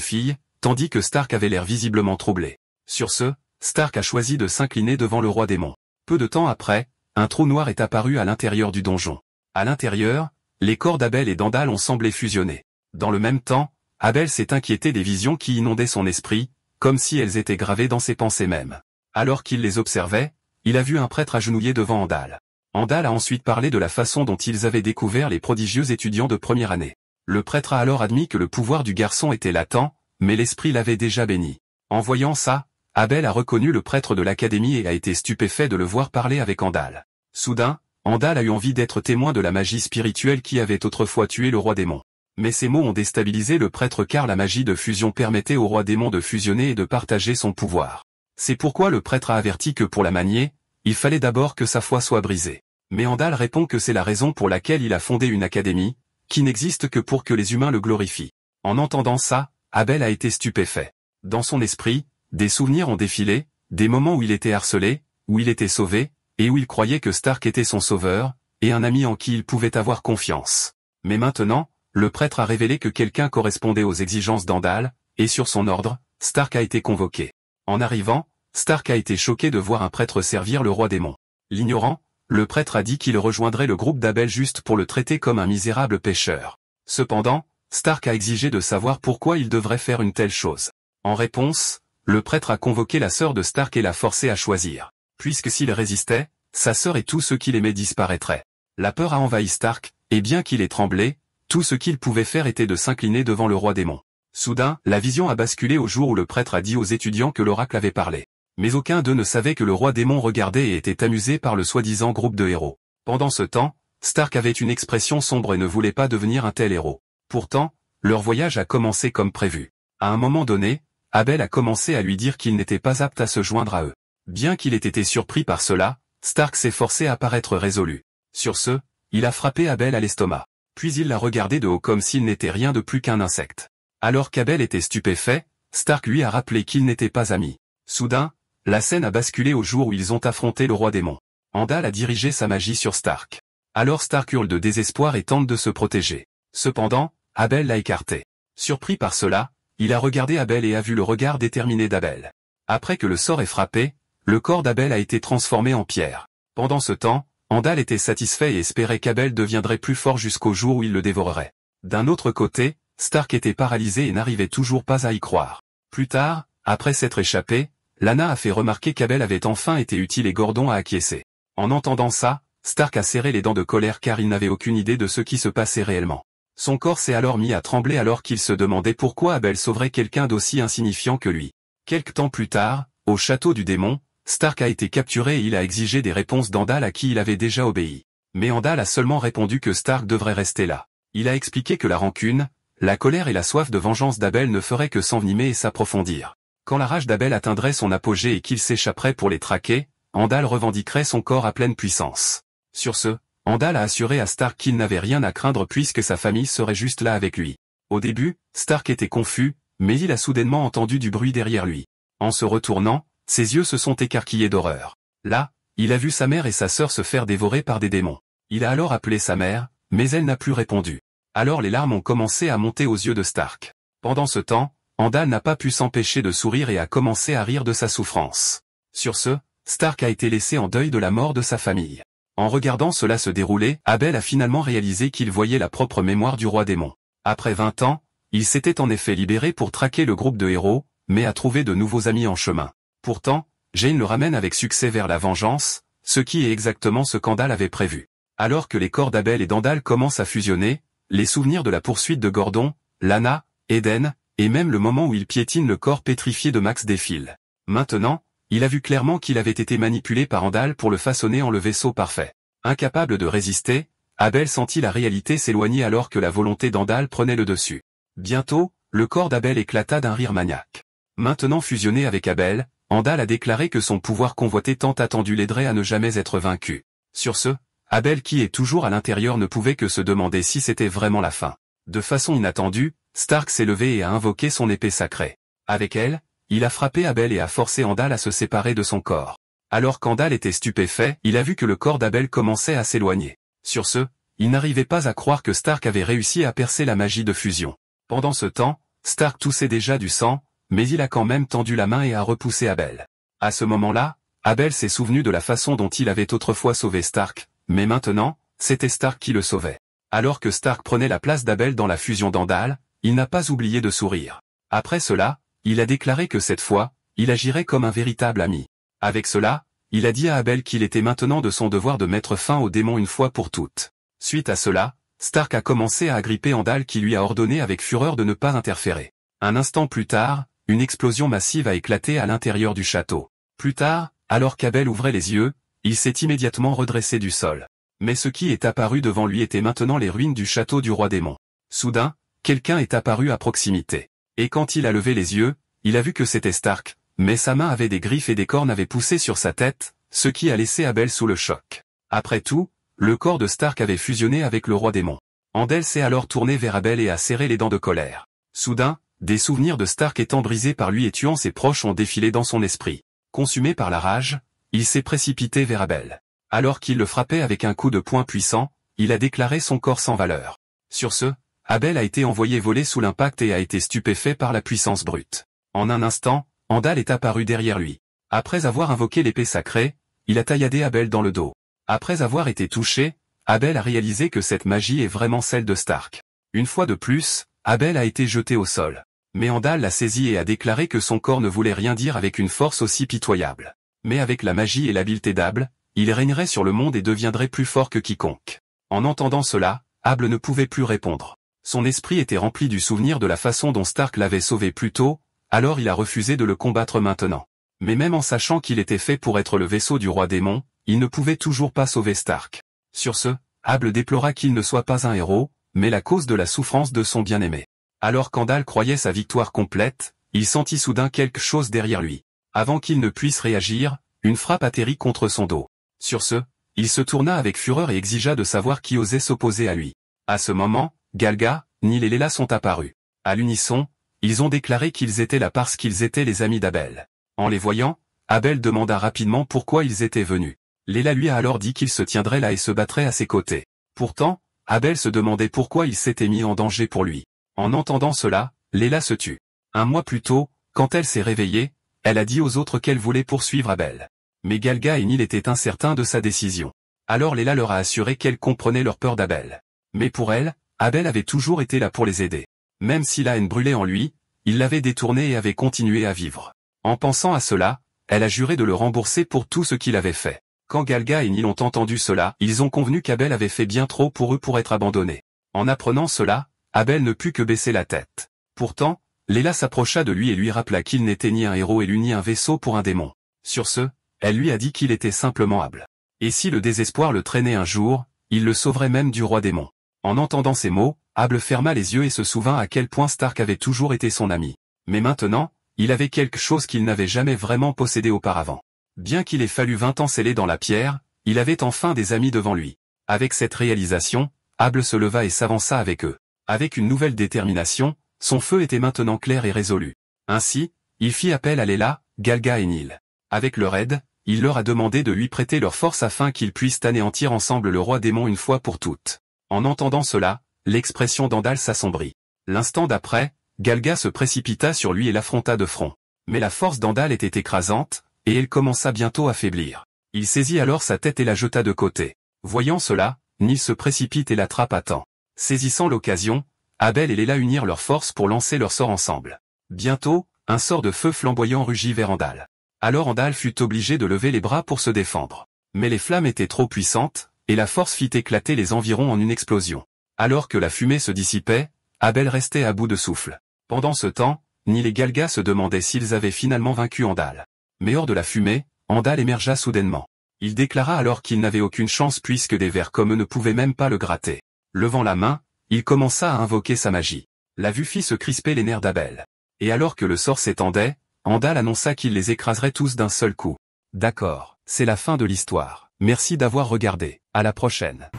fille, tandis que Stark avait l'air visiblement troublé. Sur ce, Stark a choisi de s'incliner devant le roi démon. Peu de temps après, un trou noir est apparu à l'intérieur du donjon. À l'intérieur, les corps d'Abel et d'Andal ont semblé fusionner. Dans le même temps, Abel s'est inquiété des visions qui inondaient son esprit, comme si elles étaient gravées dans ses pensées mêmes. Alors qu'il les observait, il a vu un prêtre agenouillé devant Andal. Andal a ensuite parlé de la façon dont ils avaient découvert les prodigieux étudiants de première année. Le prêtre a alors admis que le pouvoir du garçon était latent, mais l'esprit l'avait déjà béni. En voyant ça, Abel a reconnu le prêtre de l'académie et a été stupéfait de le voir parler avec Andal. Soudain, Andal a eu envie d'être témoin de la magie spirituelle qui avait autrefois tué le roi démon. Mais ces mots ont déstabilisé le prêtre car la magie de fusion permettait au roi démon de fusionner et de partager son pouvoir. C'est pourquoi le prêtre a averti que pour la manier, il fallait d'abord que sa foi soit brisée. Mais Andal répond que c'est la raison pour laquelle il a fondé une académie, qui n'existe que pour que les humains le glorifient. En entendant ça, Abel a été stupéfait. Dans son esprit, des souvenirs ont défilé, des moments où il était harcelé, où il était sauvé, et où il croyait que Stark était son sauveur, et un ami en qui il pouvait avoir confiance. Mais maintenant, le prêtre a révélé que quelqu'un correspondait aux exigences d'Andal, et sur son ordre, Stark a été convoqué. En arrivant, Stark a été choqué de voir un prêtre servir le roi démon. L'ignorant, le prêtre a dit qu'il rejoindrait le groupe d'Abel juste pour le traiter comme un misérable pécheur. Cependant, Stark a exigé de savoir pourquoi il devrait faire une telle chose. En réponse, le prêtre a convoqué la sœur de Stark et l'a forcé à choisir. Puisque s'il résistait, sa sœur et tout ce qu'il aimait disparaîtraient. La peur a envahi Stark, et bien qu'il ait tremblé, tout ce qu'il pouvait faire était de s'incliner devant le roi démon. Soudain, la vision a basculé au jour où le prêtre a dit aux étudiants que l'oracle avait parlé. Mais aucun d'eux ne savait que le roi démon regardait et était amusé par le soi-disant groupe de héros. Pendant ce temps, Stark avait une expression sombre et ne voulait pas devenir un tel héros. Pourtant, leur voyage a commencé comme prévu. À un moment donné, Abel a commencé à lui dire qu'il n'était pas apte à se joindre à eux. Bien qu'il ait été surpris par cela, Stark s'est forcé à paraître résolu. Sur ce, il a frappé Abel à l'estomac. Puis il l'a regardé de haut comme s'il n'était rien de plus qu'un insecte. Alors qu'Abel était stupéfait, Stark lui a rappelé qu'ils n'étaient pas amis. Soudain, la scène a basculé au jour où ils ont affronté le roi démon. Andal a dirigé sa magie sur Stark. Alors Stark hurle de désespoir et tente de se protéger. Cependant, Abel l'a écarté. Surpris par cela, il a regardé Abel et a vu le regard déterminé d'Abel. Après que le sort ait frappé, le corps d'Abel a été transformé en pierre. Pendant ce temps, Andal était satisfait et espérait qu'Abel deviendrait plus fort jusqu'au jour où il le dévorerait. D'un autre côté, Stark était paralysé et n'arrivait toujours pas à y croire. Plus tard, après s'être échappé, Lana a fait remarquer qu'Abel avait enfin été utile et Gordon a acquiescé. En entendant ça, Stark a serré les dents de colère car il n'avait aucune idée de ce qui se passait réellement. Son corps s'est alors mis à trembler alors qu'il se demandait pourquoi Abel sauverait quelqu'un d'aussi insignifiant que lui. Quelque temps plus tard, au château du démon, Stark a été capturé et il a exigé des réponses d'Andal à qui il avait déjà obéi. Mais Andal a seulement répondu que Stark devrait rester là. Il a expliqué que la rancune, la colère et la soif de vengeance d'Abel ne feraient que s'envenimer et s'approfondir. Quand la rage d'Abel atteindrait son apogée et qu'il s'échapperait pour les traquer, Andal revendiquerait son corps à pleine puissance. Sur ce, Andal a assuré à Stark qu'il n'avait rien à craindre puisque sa famille serait juste là avec lui. Au début, Stark était confus, mais il a soudainement entendu du bruit derrière lui. En se retournant, ses yeux se sont écarquillés d'horreur. Là, il a vu sa mère et sa sœur se faire dévorer par des démons. Il a alors appelé sa mère, mais elle n'a plus répondu. Alors les larmes ont commencé à monter aux yeux de Stark. Pendant ce temps, Andal n'a pas pu s'empêcher de sourire et a commencé à rire de sa souffrance. Sur ce, Stark a été laissé en deuil de la mort de sa famille. En regardant cela se dérouler, Abel a finalement réalisé qu'il voyait la propre mémoire du roi démon. Après 20 ans, il s'était en effet libéré pour traquer le groupe de héros, mais a trouvé de nouveaux amis en chemin. Pourtant, Jane le ramène avec succès vers la vengeance, ce qui est exactement ce qu'Andal avait prévu. Alors que les corps d'Abel et d'Andal commencent à fusionner, les souvenirs de la poursuite de Gordon, Lana, Eden, et même le moment où il piétine le corps pétrifié de Max défilent. Maintenant, il a vu clairement qu'il avait été manipulé par Andal pour le façonner en le vaisseau parfait. Incapable de résister, Abel sentit la réalité s'éloigner alors que la volonté d'Andal prenait le dessus. Bientôt, le corps d'Abel éclata d'un rire maniaque. Maintenant fusionné avec Abel, Andal a déclaré que son pouvoir convoité tant attendu l'aiderait à ne jamais être vaincu. Sur ce, Abel qui est toujours à l'intérieur ne pouvait que se demander si c'était vraiment la fin. De façon inattendue, Stark s'est levé et a invoqué son épée sacrée. Avec elle, il a frappé Abel et a forcé Andal à se séparer de son corps. Alors qu'Andal était stupéfait, il a vu que le corps d'Abel commençait à s'éloigner. Sur ce, il n'arrivait pas à croire que Stark avait réussi à percer la magie de fusion. Pendant ce temps, Stark toussait déjà du sang, mais il a quand même tendu la main et a repoussé Abel. À ce moment-là, Abel s'est souvenu de la façon dont il avait autrefois sauvé Stark, mais maintenant, c'était Stark qui le sauvait. Alors que Stark prenait la place d'Abel dans la fusion d'Andal, il n'a pas oublié de sourire. Après cela, il a déclaré que cette fois, il agirait comme un véritable ami. Avec cela, il a dit à Abel qu'il était maintenant de son devoir de mettre fin aux démons une fois pour toutes. Suite à cela, Stark a commencé à agripper Andal qui lui a ordonné avec fureur de ne pas interférer. Un instant plus tard, une explosion massive a éclaté à l'intérieur du château. Plus tard, alors qu'Abel ouvrait les yeux, il s'est immédiatement redressé du sol. Mais ce qui est apparu devant lui était maintenant les ruines du château du roi démon. Soudain, quelqu'un est apparu à proximité. Et quand il a levé les yeux, il a vu que c'était Stark, mais sa main avait des griffes et des cornes avaient poussé sur sa tête, ce qui a laissé Abel sous le choc. Après tout, le corps de Stark avait fusionné avec le roi démon. Andal s'est alors tourné vers Abel et a serré les dents de colère. Soudain, des souvenirs de Stark étant brisés par lui et tuant ses proches ont défilé dans son esprit. Consumé par la rage, il s'est précipité vers Abel. Alors qu'il le frappait avec un coup de poing puissant, il a déclaré son corps sans valeur. Sur ce, Abel a été envoyé voler sous l'impact et a été stupéfait par la puissance brute. En un instant, Andal est apparu derrière lui. Après avoir invoqué l'épée sacrée, il a tailladé Abel dans le dos. Après avoir été touché, Abel a réalisé que cette magie est vraiment celle de Stark. Une fois de plus, Abel a été jeté au sol. Mais Andal l'a saisi et a déclaré que son corps ne voulait rien dire avec une force aussi pitoyable. Mais avec la magie et l'habileté d'Abel, il régnerait sur le monde et deviendrait plus fort que quiconque. En entendant cela, Abel ne pouvait plus répondre. Son esprit était rempli du souvenir de la façon dont Stark l'avait sauvé plus tôt, alors il a refusé de le combattre maintenant. Mais même en sachant qu'il était fait pour être le vaisseau du roi démon, il ne pouvait toujours pas sauver Stark. Sur ce, Abel déplora qu'il ne soit pas un héros, mais la cause de la souffrance de son bien-aimé. Alors qu'Andal croyait sa victoire complète, il sentit soudain quelque chose derrière lui. Avant qu'il ne puisse réagir, une frappe atterrit contre son dos. Sur ce, il se tourna avec fureur et exigea de savoir qui osait s'opposer à lui. À ce moment, Galga, Nil et Lela sont apparus. À l'unisson, ils ont déclaré qu'ils étaient là parce qu'ils étaient les amis d'Abel. En les voyant, Abel demanda rapidement pourquoi ils étaient venus. Lela lui a alors dit qu'il se tiendrait là et se battrait à ses côtés. Pourtant, Abel se demandait pourquoi il s'était mis en danger pour lui. En entendant cela, Lela se tut. Un mois plus tôt, quand elle s'est réveillée, elle a dit aux autres qu'elle voulait poursuivre Abel. Mais Galga et Nil étaient incertains de sa décision. Alors Lela leur a assuré qu'elle comprenait leur peur d'Abel. Mais pour elle, Abel avait toujours été là pour les aider. Même si la haine brûlait en lui, il l'avait détourné et avait continué à vivre. En pensant à cela, elle a juré de le rembourser pour tout ce qu'il avait fait. Quand Galga et Nil ont entendu cela, ils ont convenu qu'Abel avait fait bien trop pour eux pour être abandonné. En apprenant cela, Abel ne put que baisser la tête. Pourtant, Lela s'approcha de lui et lui rappela qu'il n'était ni un héros élu ni un vaisseau pour un démon. Sur ce, elle lui a dit qu'il était simplement Abel. Et si le désespoir le traînait un jour, il le sauverait même du roi démon. En entendant ces mots, Abel ferma les yeux et se souvint à quel point Stark avait toujours été son ami. Mais maintenant, il avait quelque chose qu'il n'avait jamais vraiment possédé auparavant. Bien qu'il ait fallu 20 ans scellés dans la pierre, il avait enfin des amis devant lui. Avec cette réalisation, Abel se leva et s'avança avec eux. Avec une nouvelle détermination, son feu était maintenant clair et résolu. Ainsi, il fit appel à Lela, Galga et Nil. Avec leur aide, il leur a demandé de lui prêter leur force afin qu'ils puissent anéantir ensemble le roi démon une fois pour toutes. En entendant cela, l'expression d'Andal s'assombrit. L'instant d'après, Galga se précipita sur lui et l'affronta de front. Mais la force d'Andal était écrasante, et elle commença bientôt à faiblir. Il saisit alors sa tête et la jeta de côté. Voyant cela, Nil se précipite et l'attrape à temps. Saisissant l'occasion, Abel et Lela unirent leurs forces pour lancer leur sort ensemble. Bientôt, un sort de feu flamboyant rugit vers Andal. Alors Andal fut obligé de lever les bras pour se défendre. Mais les flammes étaient trop puissantes, et la force fit éclater les environs en une explosion. Alors que la fumée se dissipait, Abel restait à bout de souffle. Pendant ce temps, Nil et Galga se demandaient s'ils avaient finalement vaincu Andal. Mais hors de la fumée, Andal émergea soudainement. Il déclara alors qu'il n'avait aucune chance puisque des vers comme eux ne pouvaient même pas le gratter. Levant la main, il commença à invoquer sa magie. La vue fit se crisper les nerfs d'Abel. Et alors que le sort s'étendait, Andal annonça qu'il les écraserait tous d'un seul coup. D'accord, c'est la fin de l'histoire. Merci d'avoir regardé. À la prochaine.